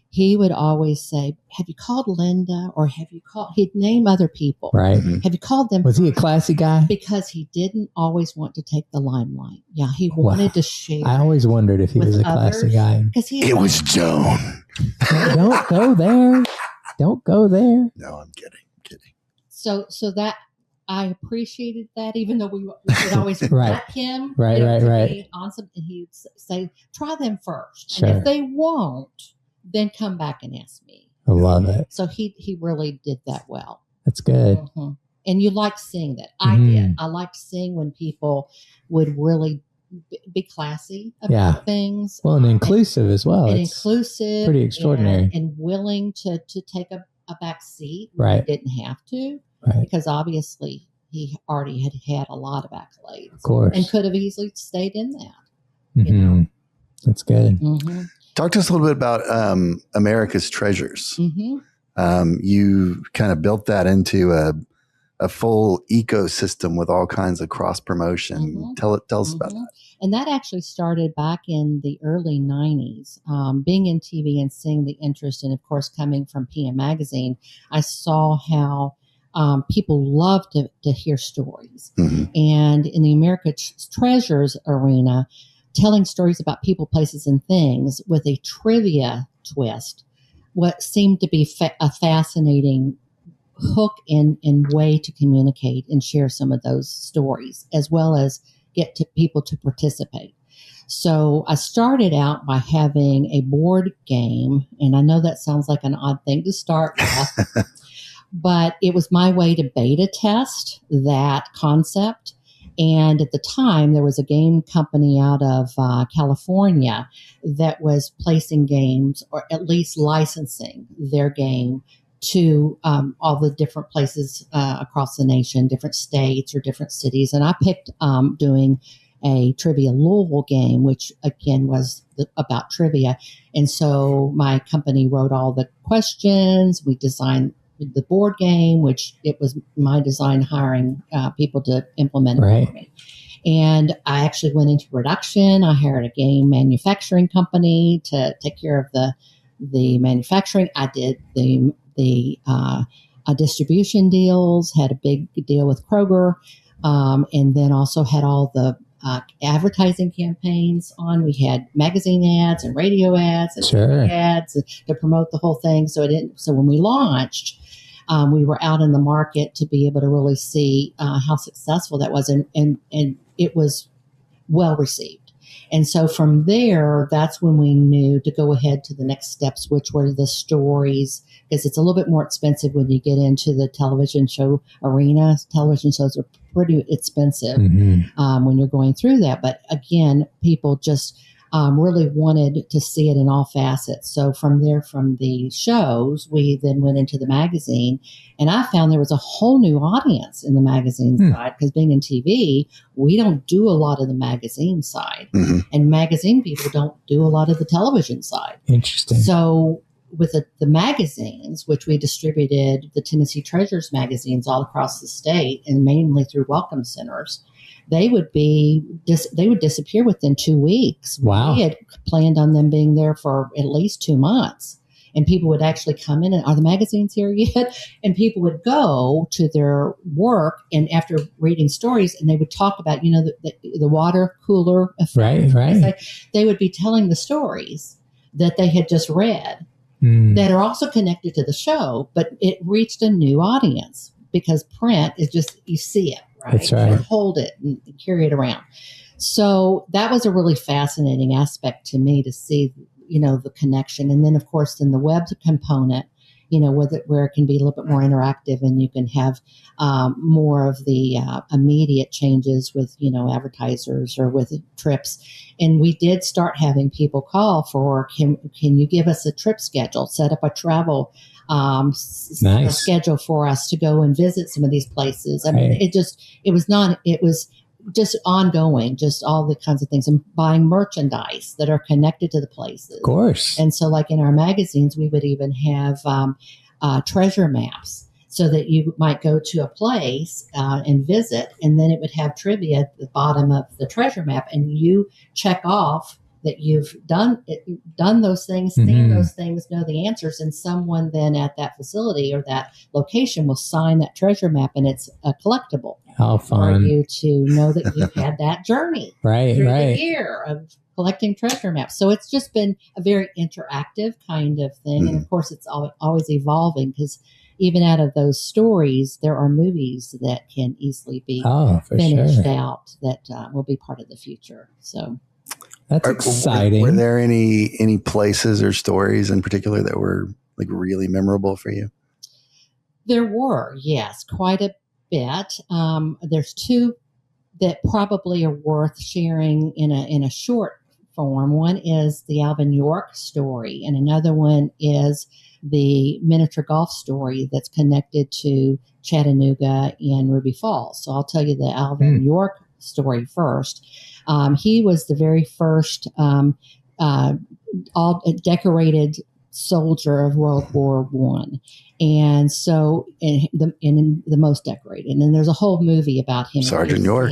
[SPEAKER 3] he would always say, "Have you called Linda?" Or "Have you called?" He'd name other people.
[SPEAKER 2] Right.
[SPEAKER 3] Have you called them?
[SPEAKER 2] Was he a classy guy?
[SPEAKER 3] Because he didn't always want to take the limelight. Yeah, he wanted to share.
[SPEAKER 2] I always wondered if he was a classy guy.
[SPEAKER 1] It was Joan.
[SPEAKER 2] Don't go there. Don't go there.
[SPEAKER 1] No, I'm kidding.
[SPEAKER 3] So that I appreciated that, even though we would always let him.
[SPEAKER 2] Right.
[SPEAKER 3] On some, and he'd say, "Try them first,
[SPEAKER 2] Sure.
[SPEAKER 3] and if they won't, then come back and ask me."
[SPEAKER 2] I love it.
[SPEAKER 3] So he really did that well.
[SPEAKER 2] That's good.
[SPEAKER 3] Mm-hmm. And you like seeing that. I did. I liked seeing when people would really be classy about things.
[SPEAKER 2] Well, and inclusive as well.
[SPEAKER 3] And
[SPEAKER 2] it's
[SPEAKER 3] inclusive.
[SPEAKER 2] pretty extraordinary.
[SPEAKER 3] And willing to take a back seat.
[SPEAKER 2] Right.
[SPEAKER 3] They didn't have to.
[SPEAKER 2] Right.
[SPEAKER 3] because obviously he already had a lot of accolades,
[SPEAKER 2] Of course,
[SPEAKER 3] and could have easily stayed in that.
[SPEAKER 2] Mm-hmm. That's good.
[SPEAKER 3] Mm-hmm.
[SPEAKER 1] Talk to us a little bit about America's Treasures.
[SPEAKER 3] Mm-hmm.
[SPEAKER 1] You kind of built that into a full ecosystem with all kinds of cross promotion.
[SPEAKER 3] Mm-hmm.
[SPEAKER 1] Tell us about
[SPEAKER 3] Mm-hmm.
[SPEAKER 1] that.
[SPEAKER 3] And that actually started back in the early 90s. Being in TV and seeing the interest, and of course, coming from PM Magazine, I saw how people love to hear stories.
[SPEAKER 1] Mm-hmm.
[SPEAKER 3] And in the Treasures arena, telling stories about people, places, and things with a trivia twist, what seemed to be a fascinating hook and way to communicate and share some of those stories, as well as get to people to participate. So I started out by having a board game, and I know that sounds like an odd thing to start with, but it was my way to beta test that concept. And at the time, there was a game company out of California that was placing games, or at least licensing their game to all the different places across the nation, different states or different cities. And I picked doing a Trivia Louisville game, which again was about trivia. And so my company wrote all the questions. We designed the board game, which it was my design, hiring people to implement it for me. And I actually went into production. I hired a game manufacturing company to take care of the manufacturing. I did the distribution deals, had a big deal with Kroger, and then also had all the advertising campaigns on. We had magazine ads and radio ads and TV ads to promote the whole thing. So when we launched, we were out in the market to be able to really see how successful that was, and it was well received. And so from there, that's when we knew to go ahead to the next steps, which were the stories, because it's a little bit more expensive when you get into the television show arena. Television shows are pretty expensive when you're going through that. But again, people just really wanted to see it in all facets. So from there, from the shows, we then went into the magazine, and I found there was a whole new audience in the magazine side, because being in TV, we don't do a lot of the magazine side, and magazine people don't do a lot of the television side.
[SPEAKER 2] Interesting.
[SPEAKER 3] So with the magazines, which we distributed the Tennessee Treasures magazines all across the state, and mainly through welcome centers, they would disappear within 2 weeks.
[SPEAKER 2] Wow.
[SPEAKER 3] We had planned on them being there for at least 2 months. And people would actually come in and, are the magazines here yet? And people would go to their work, and after reading stories, and they would talk about, the water cooler effect.
[SPEAKER 2] Right.
[SPEAKER 3] They would be telling the stories that they had just read that are also connected to the show, but it reached a new audience, because print is just, you see it. Right?
[SPEAKER 2] That's right.
[SPEAKER 3] And hold it and carry it around. So that was a really fascinating aspect to me to see, the connection. And then, of course, the web component, where it can be a little bit more interactive, and you can have more of the immediate changes with, advertisers or with trips. And we did start having people call for, can you give us a trip schedule, set up a travel schedule for us to go and visit some of these places. I mean, it was just ongoing, just all the kinds of things, and buying merchandise that are connected to the places.
[SPEAKER 2] Of course.
[SPEAKER 3] And so like in our magazines, we would even have treasure maps, so that you might go to a place and visit, and then it would have trivia at the bottom of the treasure map, and you check off that you've done those things, seen those things, know the answers, and someone then at that facility or that location will sign that treasure map, and it's a collectible.
[SPEAKER 2] How fun.
[SPEAKER 3] For you to know that you've had that journey through the year of collecting treasure maps. So it's just been a very interactive kind of thing. And of course, it's always evolving, because even out of those stories, there are movies that can easily be finished out that will be part of the future. So
[SPEAKER 2] that's exciting.
[SPEAKER 1] Were there any places or stories in particular that were like really memorable for you?
[SPEAKER 3] There were, yes, quite a bit. There's two that probably are worth sharing in a short form. One is the Alvin York story, and another one is the miniature golf story that's connected to Chattanooga and Ruby Falls. So I'll tell you the Alvin York story first. He was the very first all decorated soldier of World War One, and so and the most decorated. And there's a whole movie about him,
[SPEAKER 1] Sergeant York.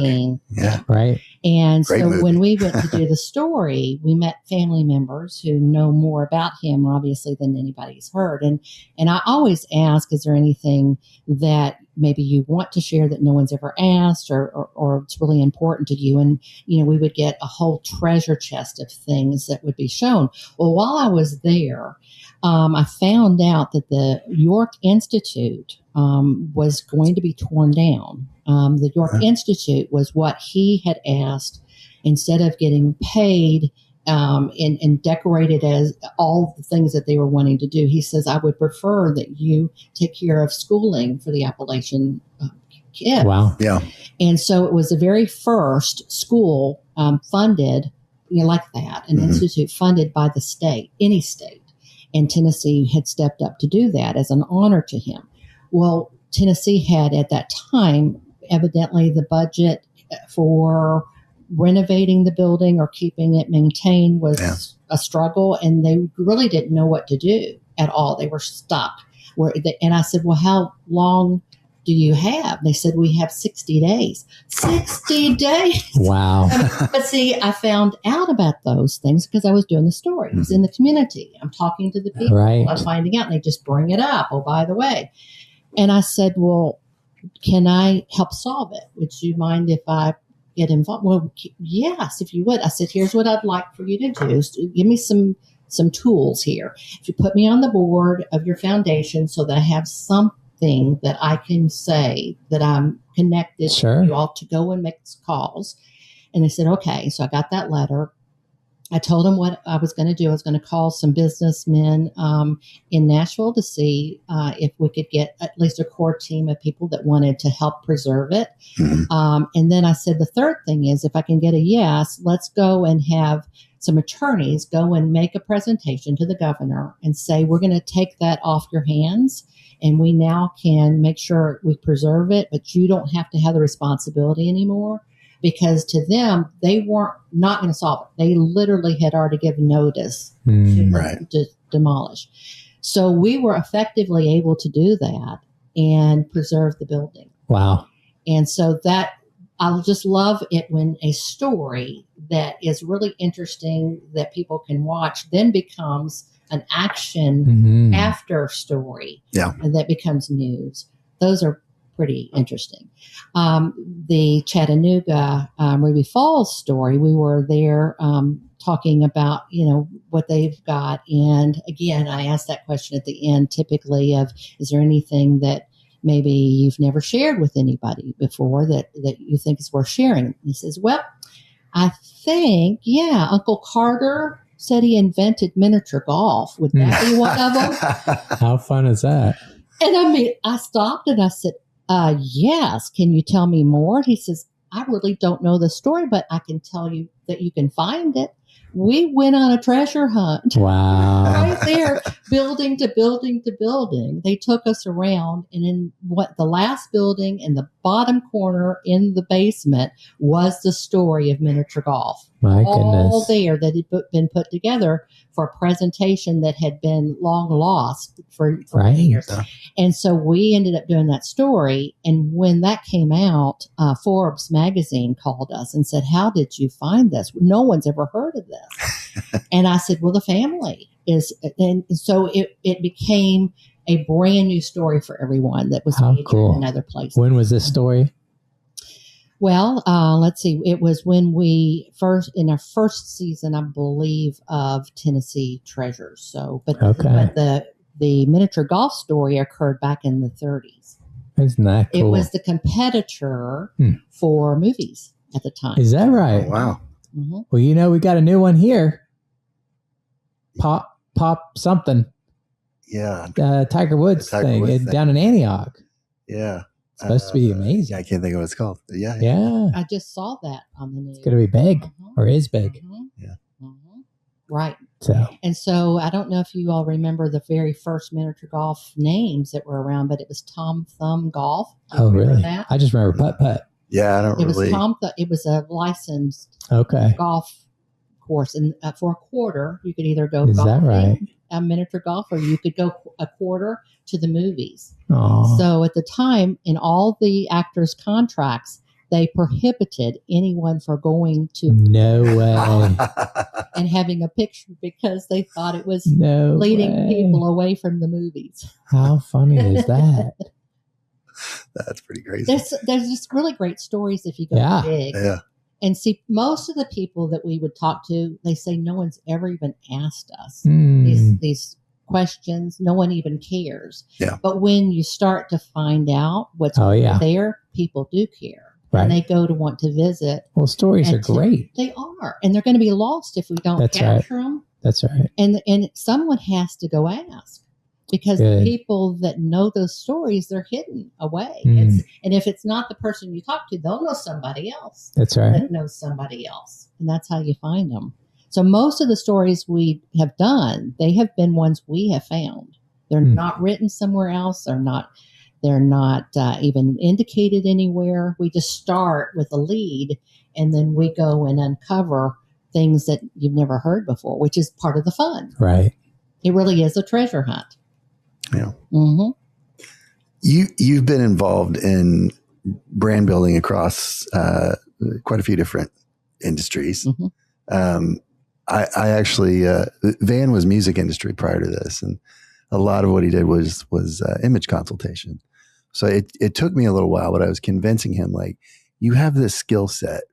[SPEAKER 2] Yeah, right.
[SPEAKER 3] And
[SPEAKER 1] Great
[SPEAKER 3] so
[SPEAKER 1] movie.
[SPEAKER 3] when we went to do the story, we met family members who know more about him, obviously, than anybody's heard. And I always ask, is there anything that maybe you want to share that no one's ever asked, or it's really important to you? And, we would get a whole treasure chest of things that would be shown. Well, while I was there, I found out that the York Institute was going to be torn down. The York Institute was what he had asked, instead of getting paid and decorated as all the things that they were wanting to do. He says, I would prefer that you take care of schooling for the Appalachian kids.
[SPEAKER 2] Wow.
[SPEAKER 1] Yeah.
[SPEAKER 3] And so it was the very first school funded, like that, an institute funded by the state, any state. And Tennessee had stepped up to do that as an honor to him. Well, Tennessee had at that time, evidently the budget for renovating the building or keeping it maintained was a struggle, and they really didn't know what to do at all. They were stuck. And I said, well, how long do you have? They said, we have 60 days. 60 days.
[SPEAKER 2] Wow.
[SPEAKER 3] But see, I found out about those things because I was doing the story. It was in the community. I'm talking to the people.
[SPEAKER 2] Right.
[SPEAKER 3] I'm finding out, and they just bring it up. Oh, by the way. And I said, well, can I help solve it? Would you mind if I get involved? Well, yes, if you would. I said, here's what I'd like for you to do. Give me some tools here. If you put me on the board of your foundation so that I have something that I can say that I'm connected
[SPEAKER 2] Sure.
[SPEAKER 3] to you all to go and make calls. And they said, okay. So I got that letter. I told them what I was going to do. I was going to call some businessmen in Nashville to see if we could get at least a core team of people that wanted to help preserve it. And then I said, the third thing is, if I can get a yes, let's go and have some attorneys go and make a presentation to the governor and say, we're going to take that off your hands, and we now can make sure we preserve it, but you don't have to have the responsibility anymore. Because to them, they weren't not going to solve it. They literally had already given notice to demolish. So we were effectively able to do that and preserve the building.
[SPEAKER 2] Wow.
[SPEAKER 3] And so that, I just love it when a story that is really interesting that people can watch then becomes an action after story and that becomes news. Those are pretty interesting. The Chattanooga Ruby Falls story, we were there talking about, what they've got. And again, I asked that question at the end, typically, of, is there anything that maybe you've never shared with anybody before that you think is worth sharing? And he says, well, I think, Uncle Carter said he invented miniature golf. Would that be one of them?
[SPEAKER 2] How fun is that?
[SPEAKER 3] And I stopped and I said, yes. Can you tell me more? He says, I really don't know the story, but I can tell you that you can find it. We went on a treasure hunt.
[SPEAKER 2] Wow.
[SPEAKER 3] Right there, building to building to building. They took us around, and in the last building in the bottom corner in the basement was the story of miniature golf.
[SPEAKER 2] My
[SPEAKER 3] all
[SPEAKER 2] goodness.
[SPEAKER 3] there that had been put together for a presentation that had been long lost for
[SPEAKER 2] Right.
[SPEAKER 3] years. And so we ended up doing that story. And when that came out, Forbes magazine called us and said, how did you find this? No one's ever heard of this. And I said, well, the family is. And so it became a brand new story for everyone that was featured in other places.
[SPEAKER 2] When was this story?
[SPEAKER 3] Well, let's see. It was when in our first season, I believe, of Tennessee Treasures. So, but the miniature golf story occurred back in the 30s.
[SPEAKER 2] Isn't that cool?
[SPEAKER 3] It was the competitor for movies at the time.
[SPEAKER 2] Is that right?
[SPEAKER 1] Oh, wow.
[SPEAKER 3] Mm-hmm.
[SPEAKER 2] Well, we got a new one here. Pop something.
[SPEAKER 1] Yeah.
[SPEAKER 2] Tiger Woods thing down in Antioch.
[SPEAKER 1] Yeah.
[SPEAKER 2] Supposed to be amazing.
[SPEAKER 1] Yeah, I can't think of what it's called. Yeah.
[SPEAKER 2] Yeah.
[SPEAKER 3] I just saw that on the news.
[SPEAKER 2] It's going to be big or is big.
[SPEAKER 3] Mm-hmm.
[SPEAKER 1] Yeah.
[SPEAKER 3] Mm-hmm. Right.
[SPEAKER 2] So,
[SPEAKER 3] And so I don't know if you all remember the very first miniature golf names that were around, but it was Tom Thumb Golf. Do you remember
[SPEAKER 2] really?
[SPEAKER 3] that?
[SPEAKER 2] I just remember Putt Putt.
[SPEAKER 1] Yeah, I don't
[SPEAKER 3] It was
[SPEAKER 1] really.
[SPEAKER 3] it was a licensed
[SPEAKER 2] Okay.
[SPEAKER 3] golf course, and for a quarter, you could either go
[SPEAKER 2] Is that
[SPEAKER 3] golfing,
[SPEAKER 2] right?
[SPEAKER 3] a miniature golf, or you could go a quarter to the movies.
[SPEAKER 2] Oh,
[SPEAKER 3] So at the time, in all the actors' contracts, they prohibited anyone from going to
[SPEAKER 2] no way.
[SPEAKER 3] and having a picture because they thought it was
[SPEAKER 2] No
[SPEAKER 3] leading
[SPEAKER 2] way.
[SPEAKER 3] people away from the movies.
[SPEAKER 2] How funny is that?
[SPEAKER 1] That's pretty crazy.
[SPEAKER 3] There's just really great stories if you go
[SPEAKER 2] Yeah.
[SPEAKER 3] big.
[SPEAKER 1] Yeah.
[SPEAKER 3] And see, most of the people that we would talk to, they say no one's ever even asked us these questions. No one even cares.
[SPEAKER 1] Yeah.
[SPEAKER 3] But when you start to find out what's there, people do care.
[SPEAKER 2] Right.
[SPEAKER 3] And they go to want to visit.
[SPEAKER 2] Well, stories are great.
[SPEAKER 3] They are. And they're going to be lost if we don't capture them.
[SPEAKER 2] That's right.
[SPEAKER 3] And someone has to go ask. Because the people that know those stories, they're hidden away. And if it's not the person you talk to, they'll know somebody else.
[SPEAKER 2] That's right.
[SPEAKER 3] That knows somebody else. And that's how you find them. So most of the stories we have done, they have been ones we have found. They're not written somewhere else. They're not even indicated anywhere. We just start with a lead, and then we go and uncover things that you've never heard before, which is part of the fun.
[SPEAKER 2] Right.
[SPEAKER 3] It really is a treasure hunt.
[SPEAKER 1] Yeah.
[SPEAKER 3] Mm-hmm.
[SPEAKER 1] You've been involved in brand building across quite a few different industries.
[SPEAKER 3] Mm-hmm.
[SPEAKER 1] I actually Van was music industry prior to this, and a lot of what he did was image consultation. So it took me a little while, but I was convincing him, like, you have this skill set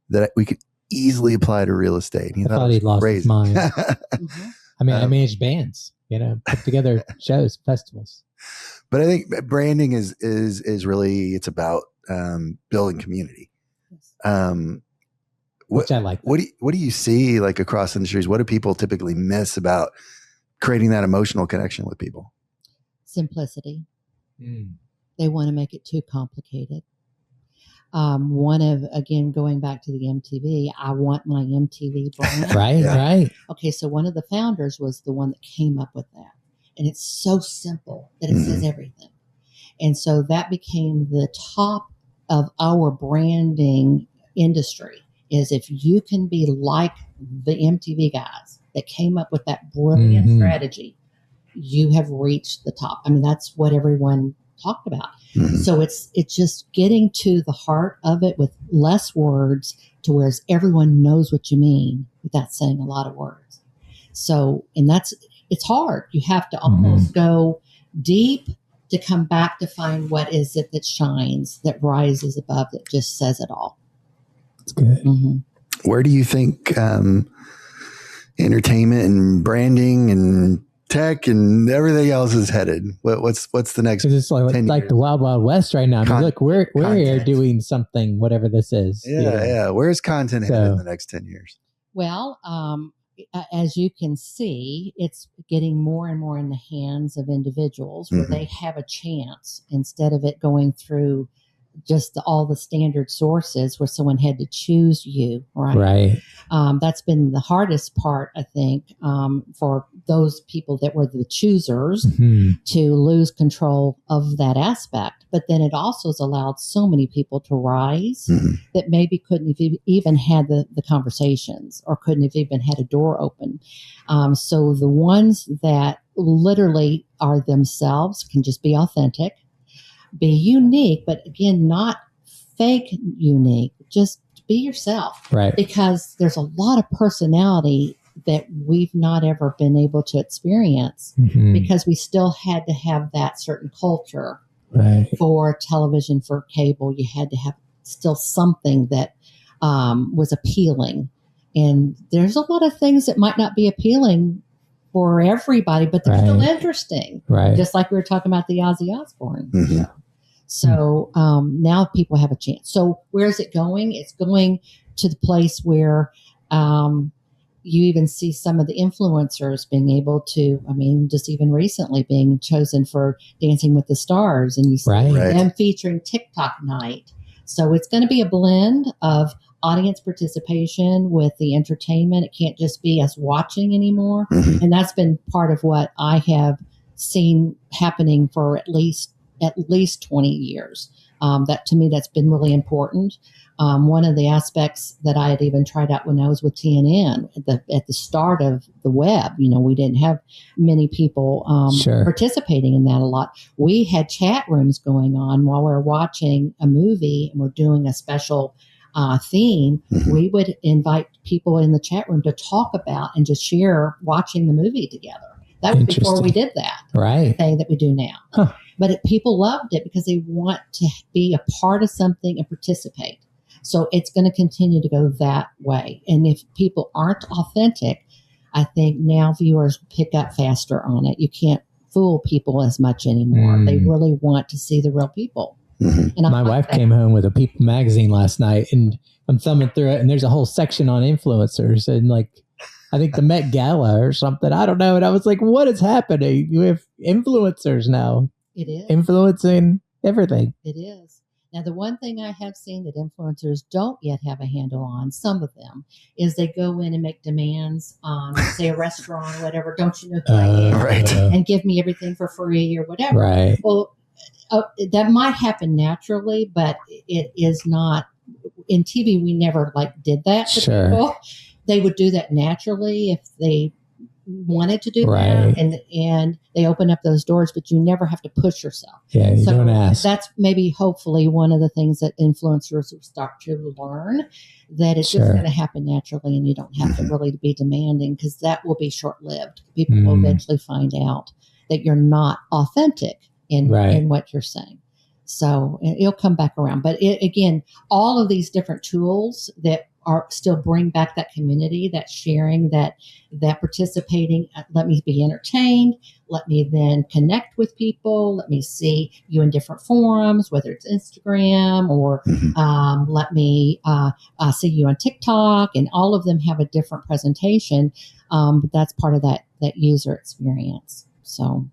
[SPEAKER 1] that we could easily apply to real estate.
[SPEAKER 2] I thought he lost his mind.
[SPEAKER 3] Mm-hmm.
[SPEAKER 2] I mean, I managed bands, put together shows, festivals.
[SPEAKER 1] But I think branding is really, it's about building community.
[SPEAKER 2] Which I like.
[SPEAKER 1] What do you see like across industries? What do people typically miss about creating that emotional connection with people?
[SPEAKER 3] Simplicity. They want to make it too complicated. Going back to the MTV, I want my MTV brand.
[SPEAKER 2] Right.
[SPEAKER 3] Okay, so one of the founders was the one that came up with that. And it's so simple that it says everything. And so that became the top of our branding industry, is if you can be like the MTV guys that came up with that brilliant strategy, you have reached the top. I mean, that's what everyone talked about. So it's just getting to the heart of it with less words, to where everyone knows what you mean without saying a lot of words. So, and it's hard. You have to almost go deep to come back to find what is it that shines, that rises above, that just says it all.
[SPEAKER 2] That's good.
[SPEAKER 1] Where do you think entertainment and branding and tech and everything else is headed? What's the next?
[SPEAKER 2] Because it's like the Wild Wild West right now. I mean, look, we're here doing something, whatever this is.
[SPEAKER 1] Yeah. Where's content headed in the next 10 years?
[SPEAKER 3] Well, as you can see, it's getting more and more in the hands of individuals where they have a chance, instead of it going through just all the standard sources where someone had to choose you, right? That's been the hardest part, I think, for those people that were the choosers to lose control of that aspect. But then it also has allowed so many people to rise that maybe couldn't have even had the conversations, or couldn't have even had a door open. So the ones that literally are themselves can just be authentic, be unique, but again, not fake unique. Just be yourself.
[SPEAKER 2] Right.
[SPEAKER 3] Because there's a lot of personality that we've not ever been able to experience because we still had to have that certain culture for television, for cable. You had to have still something that was appealing. And there's a lot of things that might not be appealing for everybody, but they're still interesting.
[SPEAKER 2] Right.
[SPEAKER 3] Just like we were talking about the Ozzy Osbourne. So now people have a chance. So where is it going? It's going to the place where you even see some of the influencers being able to, I mean, just even recently being chosen for Dancing with the Stars, and you see them featuring TikTok night. So it's going to be a blend of audience participation with the entertainment. It can't just be us watching anymore. And that's been part of what I have seen happening for at least 20 years. That to me, that's been really important. One of the aspects that I had even tried out when I was with TNN at the start of the web, we didn't have many people participating in that a lot. We had chat rooms going on while we were watching a movie and we're doing a special theme. We would invite people in the chat room to talk about and just share watching the movie together. That was before we did that thing that we do now.
[SPEAKER 2] Huh.
[SPEAKER 3] But people loved it because they want to be a part of something and participate. So it's going to continue to go that way. And if people aren't authentic, I think now viewers pick up faster on it. You can't fool people as much anymore. They really want to see the real people. And
[SPEAKER 2] my wife came home with a People magazine last night, and I'm thumbing through it, and there's a whole section on influencers, and like, I think the Met Gala or something. I don't know. And I was like, what is happening? You have influencers now.
[SPEAKER 3] It is.
[SPEAKER 2] Influencing everything.
[SPEAKER 3] It is. Now, the one thing I have seen that influencers don't yet have a handle on, some of them, is they go in and make demands on, say, a restaurant or whatever. Don't you know who I am?
[SPEAKER 1] Right.
[SPEAKER 3] And give me everything for free or whatever.
[SPEAKER 2] Right.
[SPEAKER 3] Well, that might happen naturally, but it is not. In TV, we never did that to people. They would do that naturally if they wanted to do that, and they open up those doors, but you never have to push yourself.
[SPEAKER 2] Yeah, you don't ask.
[SPEAKER 3] That's maybe hopefully one of the things that influencers will start to learn, that it's just going to happen naturally and you don't have to really be demanding, because that will be short-lived. People will eventually find out that you're not authentic in what you're saying. So it'll come back around. But again, all of these different tools that are still bring back that community, that sharing, that participating. Let me be entertained. Let me then connect with people. Let me see you in different forums, whether it's Instagram or let me see you on TikTok, and all of them have a different presentation. But that's part of that user experience. So.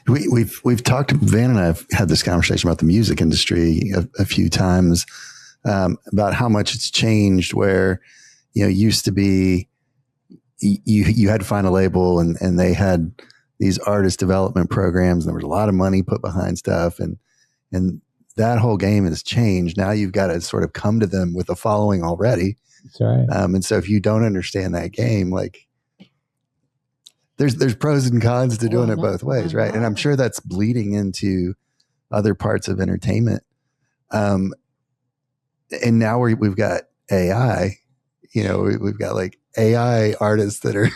[SPEAKER 1] We've talked, Van and I have had this conversation about the music industry a few times, about how much it's changed, where, used to be, you had to find a label and they had these artist development programs, and there was a lot of money put behind stuff, and that whole game has changed. Now you've got to sort of come to them with a following already.
[SPEAKER 2] That's right.
[SPEAKER 1] And so if you don't understand that game, there's pros and cons to doing it both ways, right? And I'm sure that's bleeding into other parts of entertainment. And now we've got AI, we've got AI artists that are,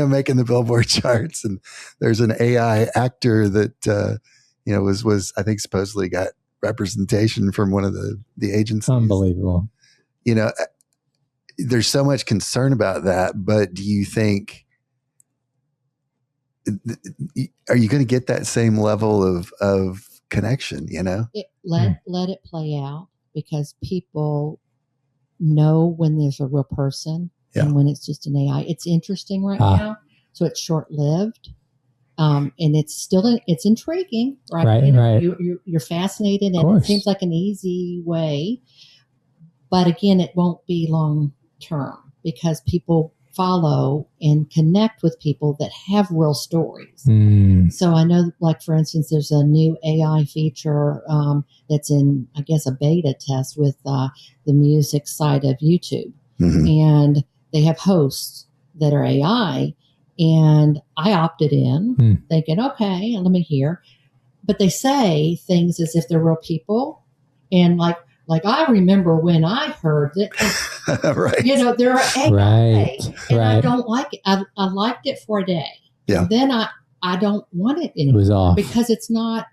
[SPEAKER 1] making the Billboard charts, and there's an AI actor that, was I think supposedly got representation from one of the agencies.
[SPEAKER 2] Unbelievable.
[SPEAKER 1] There's so much concern about that, but do you think, are you going to get that same level of connection?
[SPEAKER 3] Let it play out, because people know when there's a real person and when it's just an AI. It's interesting right now, so it's short lived, and it's intriguing, right? You're fascinated, and it seems like an easy way, but again, it won't be long term, because people follow and connect with people that have real stories. So I know, for instance, there's a new AI feature that's in, I guess, a beta test with the music side of YouTube. And they have hosts that are AI, and I opted in thinking, okay, let me hear. But they say things as if they're real people, and I remember when I heard that,
[SPEAKER 1] right.
[SPEAKER 3] There are AI, and I don't like it. I liked it for a day.
[SPEAKER 1] Yeah.
[SPEAKER 3] And then I don't want it anymore.
[SPEAKER 2] It was off.
[SPEAKER 3] Because it's not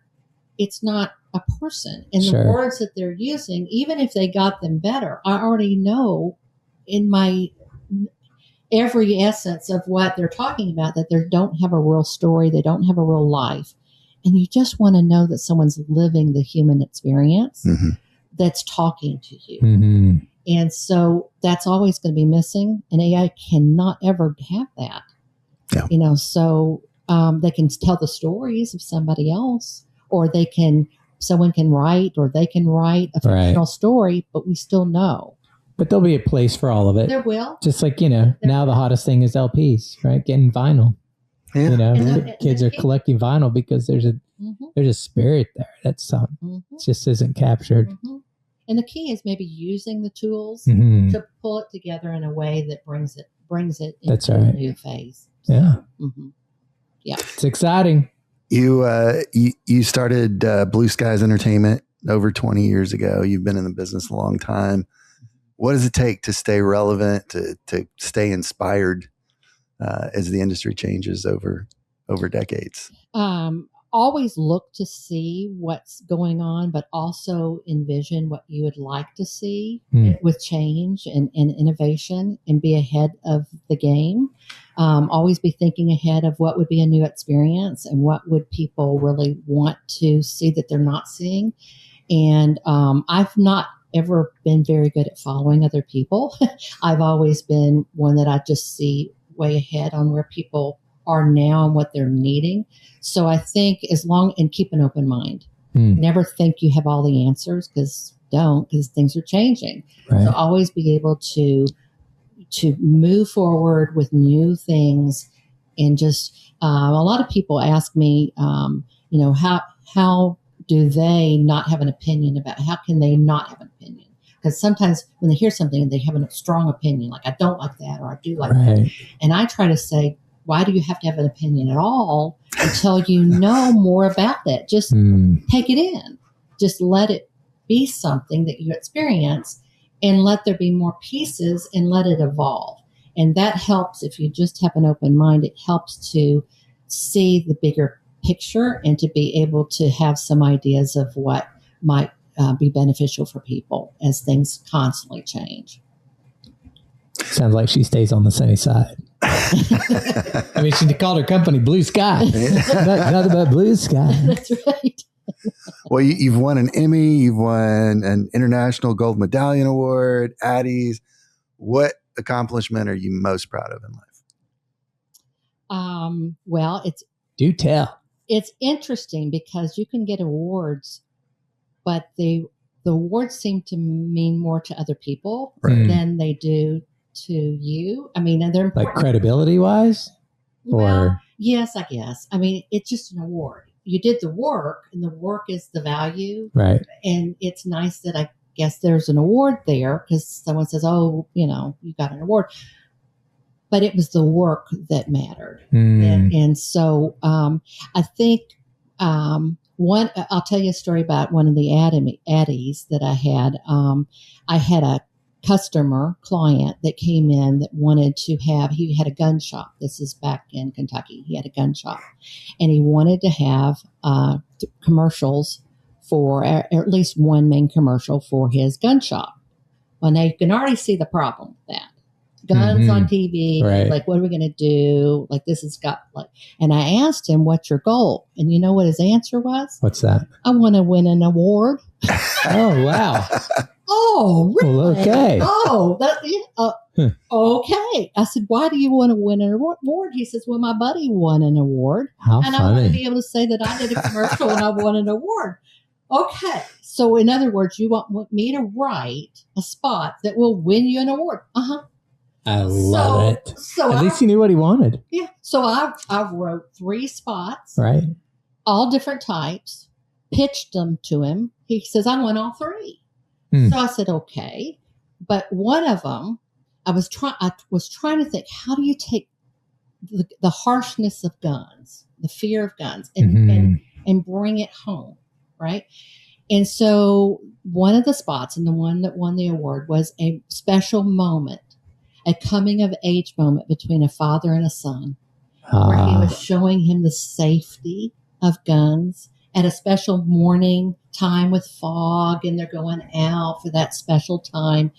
[SPEAKER 3] a person. And the words that they're using, even if they got them better, I already know in my every essence of what they're talking about that they don't have a real story. They don't have a real life. And you just want to know that someone's living the human experience. That's talking to you. And so that's always going to be missing. And AI cannot ever have that. Yeah. So they can tell the stories of somebody else, or someone can write, or they can write a fictional story, but we still know
[SPEAKER 2] But there'll be a place for all of it.
[SPEAKER 3] There will.
[SPEAKER 2] Just like, now the hottest thing is LPs, right? Getting vinyl.
[SPEAKER 1] Yeah.
[SPEAKER 2] Kids are collecting vinyl because there's a spirit there that's just isn't captured.
[SPEAKER 3] Mm-hmm. And the key is maybe using the tools
[SPEAKER 2] Mm-hmm.
[SPEAKER 3] to pull it together in a way that brings it into
[SPEAKER 2] That's right.
[SPEAKER 3] a new phase. So,
[SPEAKER 2] Yeah.
[SPEAKER 3] Mm-hmm. Yeah.
[SPEAKER 2] It's exciting.
[SPEAKER 1] You started Blue Skies Entertainment over 20 years ago. You've been in the business a long time. What does it take to stay relevant, to stay inspired as the industry changes over decades?
[SPEAKER 3] Always look to see what's going on, but also envision what you would like to see with change and innovation, and be ahead of the game. Always be thinking ahead of what would be a new experience and what would people really want to see that they're not seeing. And I've not ever been very good at following other people. I've always been one that I just see way ahead on where people are now and what they're needing. So I think and keep an open mind. Never think you have all the answers, because things are changing.
[SPEAKER 2] Right. So
[SPEAKER 3] always be able to move forward with new things. And just a lot of people ask me, how do they not have an opinion about, how can they not have an opinion? Because sometimes when they hear something, they have a strong opinion, like I don't like that, or I do like that. And I try to say, why do you have to have an opinion at all until you know more about that? Just take it in. Just let it be something that you experience, and let there be more pieces, and let it evolve. And that helps. If you just have an open mind, it helps to see the bigger picture and to be able to have some ideas of what might be beneficial for people as things constantly change.
[SPEAKER 2] Sounds like she stays on the sunny side. I mean, she called her company Blue Sky. Nothing but blue sky.
[SPEAKER 3] That's right.
[SPEAKER 1] Well, you've won an Emmy, you've won an International Gold Medallion Award, Addies. What accomplishment are you most proud of in life?
[SPEAKER 3] Well,
[SPEAKER 2] do tell.
[SPEAKER 3] It's interesting because you can get awards, but the awards seem to mean more to other people than they do to you. I mean, they're important.
[SPEAKER 2] Like credibility wise?
[SPEAKER 3] Well, yes, I guess. I mean, it's just an award. You did the work, and the work is the value.
[SPEAKER 2] Right.
[SPEAKER 3] And it's nice that I guess there's an award there, because someone says, oh, you got an award. But it was the work that mattered. And so I think I'll tell you a story about one of the Addies that I had. I had a client that came in that wanted to he had a gun shop. This is back in Kentucky. He had a gun shop, and he wanted to have commercials for, or at least one main commercial for his gun shop. Well, now you can already see the problem with that. Guns on TV, like, what are we going to do? Like, this has got, like, and I asked him, what's your goal? And you know what his answer was?
[SPEAKER 2] What's that?
[SPEAKER 3] I want to win an award.
[SPEAKER 2] Oh, wow.
[SPEAKER 3] Oh, really?
[SPEAKER 2] Well, okay.
[SPEAKER 3] Oh, okay. I said, why do you want to win an award? He says, well, my buddy won an award.
[SPEAKER 2] How
[SPEAKER 3] funny. I want to be able to say that I did a commercial and I won an award. Okay. So in other words, you want me to write a spot that will win you an award. Uh-huh.
[SPEAKER 2] I love it.
[SPEAKER 3] So
[SPEAKER 2] at least he knew what he wanted.
[SPEAKER 3] Yeah. So I wrote 3 spots.
[SPEAKER 2] Right.
[SPEAKER 3] All different types, pitched them to him. He says, I want all 3. So I said, okay. But one of them, I was trying to think, how do you take the harshness of guns, the fear of guns, and bring it home, right? And so one of the spots, and the one that won the award, was a special moment, a coming of age moment between a father and a son, where he was showing him the safety of guns at a special morning time with fog, and they're going out for that special time.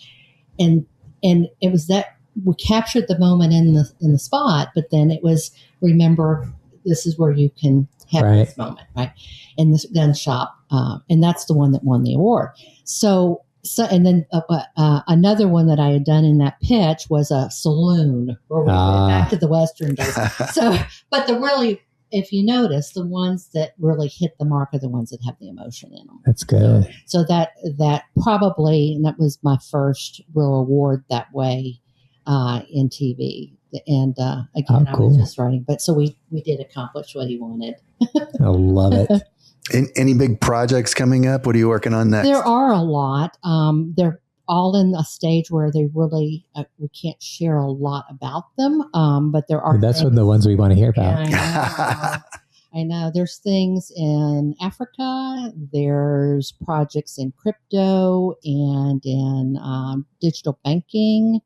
[SPEAKER 3] And it was that we captured the moment in the spot, but then it was, remember, this is where you can have this moment, right? In this gun shop. And that's the one that won the award. So and then another one that I had done in that pitch was a saloon, where we went back to the Western days. So, but the really if you notice, the ones that really hit the mark are the ones that have the emotion in them.
[SPEAKER 2] That's good.
[SPEAKER 3] So that probably, and that was my first real award that way in TV. And again, I was just writing, but so we did accomplish what he wanted.
[SPEAKER 2] I love it.
[SPEAKER 1] Any big projects coming up? What are you working on next?
[SPEAKER 3] There are a lot. They're all in a stage where they really we can't share a lot about them. But there are.
[SPEAKER 2] That's what the ones we want to hear about.
[SPEAKER 3] I know. There's things in Africa. There's projects in crypto and in digital banking.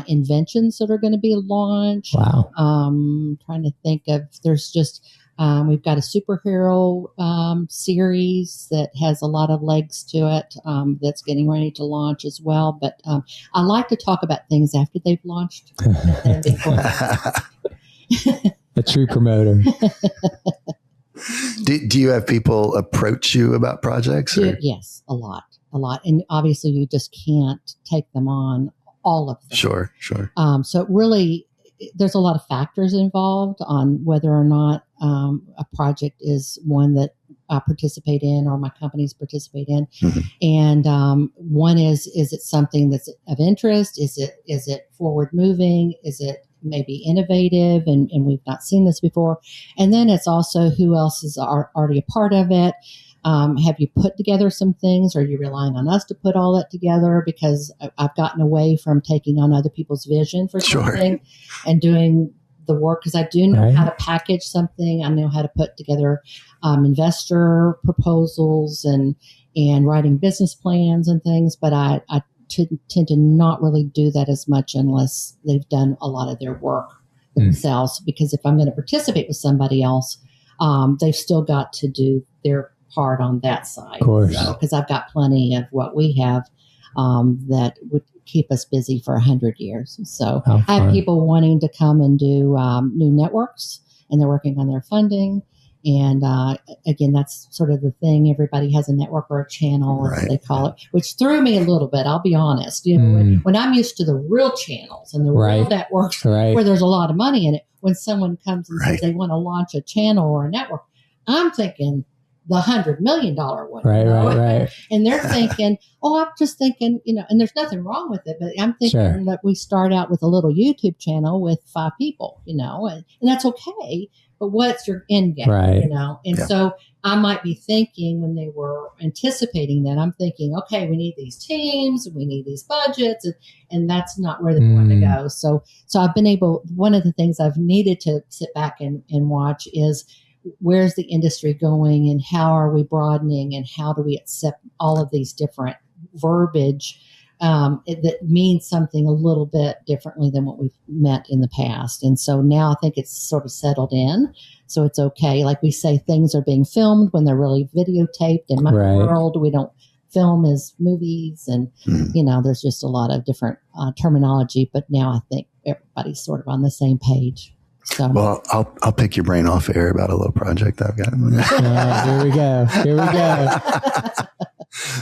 [SPEAKER 3] Inventions that are going to be launched.
[SPEAKER 2] Wow.
[SPEAKER 3] Trying to think of. There's just. We've got a superhero series that has a lot of legs to it that's getting ready to launch as well. But I like to talk about things after they've launched.
[SPEAKER 2] A true promoter.
[SPEAKER 1] Do you have people approach you about projects?
[SPEAKER 3] Yes, a lot. And obviously you just can't take them on, all of them.
[SPEAKER 1] Sure.
[SPEAKER 3] So it really, there's a lot of factors involved on whether or not a project is one that I participate in or my companies participate in.
[SPEAKER 1] Mm-hmm.
[SPEAKER 3] And one is it something that's of interest? Is it forward moving? Is it maybe innovative? And we've not seen this before. And then it's also who else is already a part of it. Have you put together some things? Are you relying on us to put all that together? Because I've gotten away from taking on other people's vision for something and doing the work, because I do know how to package something. I know how to put together investor proposals and writing business plans and things, but I tend to not really do that as much unless they've done a lot of their work themselves. Because if I'm going to participate with somebody else, they've still got to do their part on that side.
[SPEAKER 2] Of course.
[SPEAKER 3] Because I've got plenty of what we have that would keep us busy for 100 years. So I have people wanting to come and do new networks, and they're working on their funding. And again, that's sort of the thing. Everybody has a network or a channel, as they call it, which threw me a little bit. I'll be honest. You know, when I'm used to the real channels and the real networks where there's a lot of money in it, when someone comes and says they want to launch a channel or a network, I'm thinking the $100 million one. Right. And they're thinking, I'm just thinking, and there's nothing wrong with it, but I'm thinking that we start out with a little YouTube channel with 5 people, and that's okay. But what's your end game, And so I might be thinking, when they were anticipating that, I'm thinking, okay, we need these teams, we need these budgets, and that's not where they want to go. So I've been able, one of the things I've needed to sit back and watch is, where's the industry going, and how are we broadening, and how do we accept all of these different verbiage that means something a little bit differently than what we've met in the past. And so now I think it's sort of settled in. So it's okay. Like we say, things are being filmed when they're really videotaped. In my world, we don't film as movies, and there's just a lot of different terminology. But now I think everybody's sort of on the same page. So. Well,
[SPEAKER 1] I'll pick your brain off air about a little project I've got.
[SPEAKER 2] Here we go.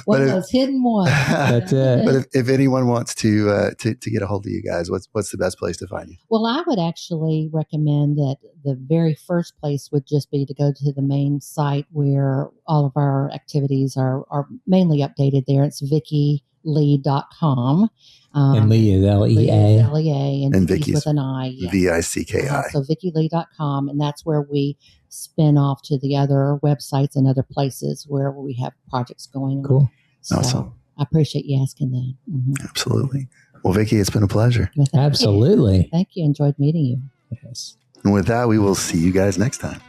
[SPEAKER 3] One of those hidden ones.
[SPEAKER 2] That's it.
[SPEAKER 1] But if anyone wants to get a hold of you guys, what's the best place to find you?
[SPEAKER 3] Well, I would actually recommend that the very first place would just be to go to the main site where all of our activities are mainly updated there. It's VickiLea.com.
[SPEAKER 2] And Lee is Lea.
[SPEAKER 3] And Vicky's with an I.
[SPEAKER 1] Yeah. VICKI.
[SPEAKER 3] So VickiLea.com, and that's where we spin off to the other websites and other places where we have projects going on.
[SPEAKER 2] Cool.
[SPEAKER 3] So
[SPEAKER 1] awesome.
[SPEAKER 3] I appreciate you asking that. Mm-hmm.
[SPEAKER 1] Absolutely. Well, Vicki, it's been a pleasure.
[SPEAKER 3] Well,
[SPEAKER 2] Absolutely.
[SPEAKER 3] Thank you. Enjoyed meeting you.
[SPEAKER 2] Yes.
[SPEAKER 1] And with that, we will see you guys next time.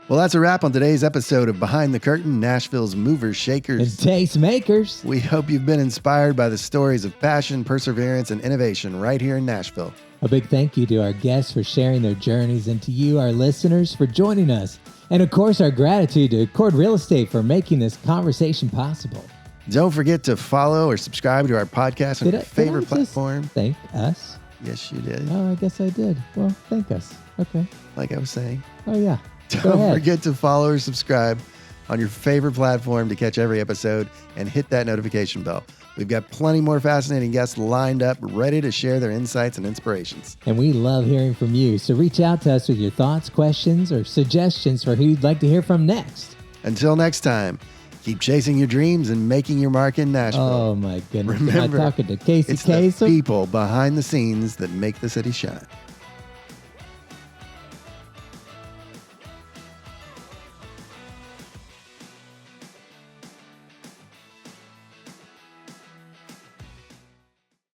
[SPEAKER 1] Well, that's a wrap on today's episode of Behind the Curtain, Nashville's movers, shakers,
[SPEAKER 2] and taste makers.
[SPEAKER 1] We hope you've been inspired by the stories of passion, perseverance, and innovation right here in Nashville.
[SPEAKER 2] A big thank you to our guests for sharing their journeys, and to you, our listeners, for joining us. And of course, our gratitude to Chord Real Estate for making this conversation possible.
[SPEAKER 1] Don't forget to follow or subscribe to our podcast on your favorite platform.
[SPEAKER 2] Thank us?
[SPEAKER 1] Yes, you did.
[SPEAKER 2] Oh, I guess I did. Well, thank us. Okay.
[SPEAKER 1] Like I was saying.
[SPEAKER 2] Oh, yeah.
[SPEAKER 1] Don't forget to follow or subscribe on your favorite platform to catch every episode and hit that notification bell. We've got plenty more fascinating guests lined up, ready to share their insights and inspirations.
[SPEAKER 2] And we love hearing from you, so reach out to us with your thoughts, questions, or suggestions for who you'd like to hear from next.
[SPEAKER 1] Until next time, keep chasing your dreams and making your mark in Nashville.
[SPEAKER 2] Oh my goodness.
[SPEAKER 1] Remember,
[SPEAKER 2] I'm talking to Casey
[SPEAKER 1] it's the
[SPEAKER 2] Kasem.
[SPEAKER 1] people behind the scenes that make the city shine.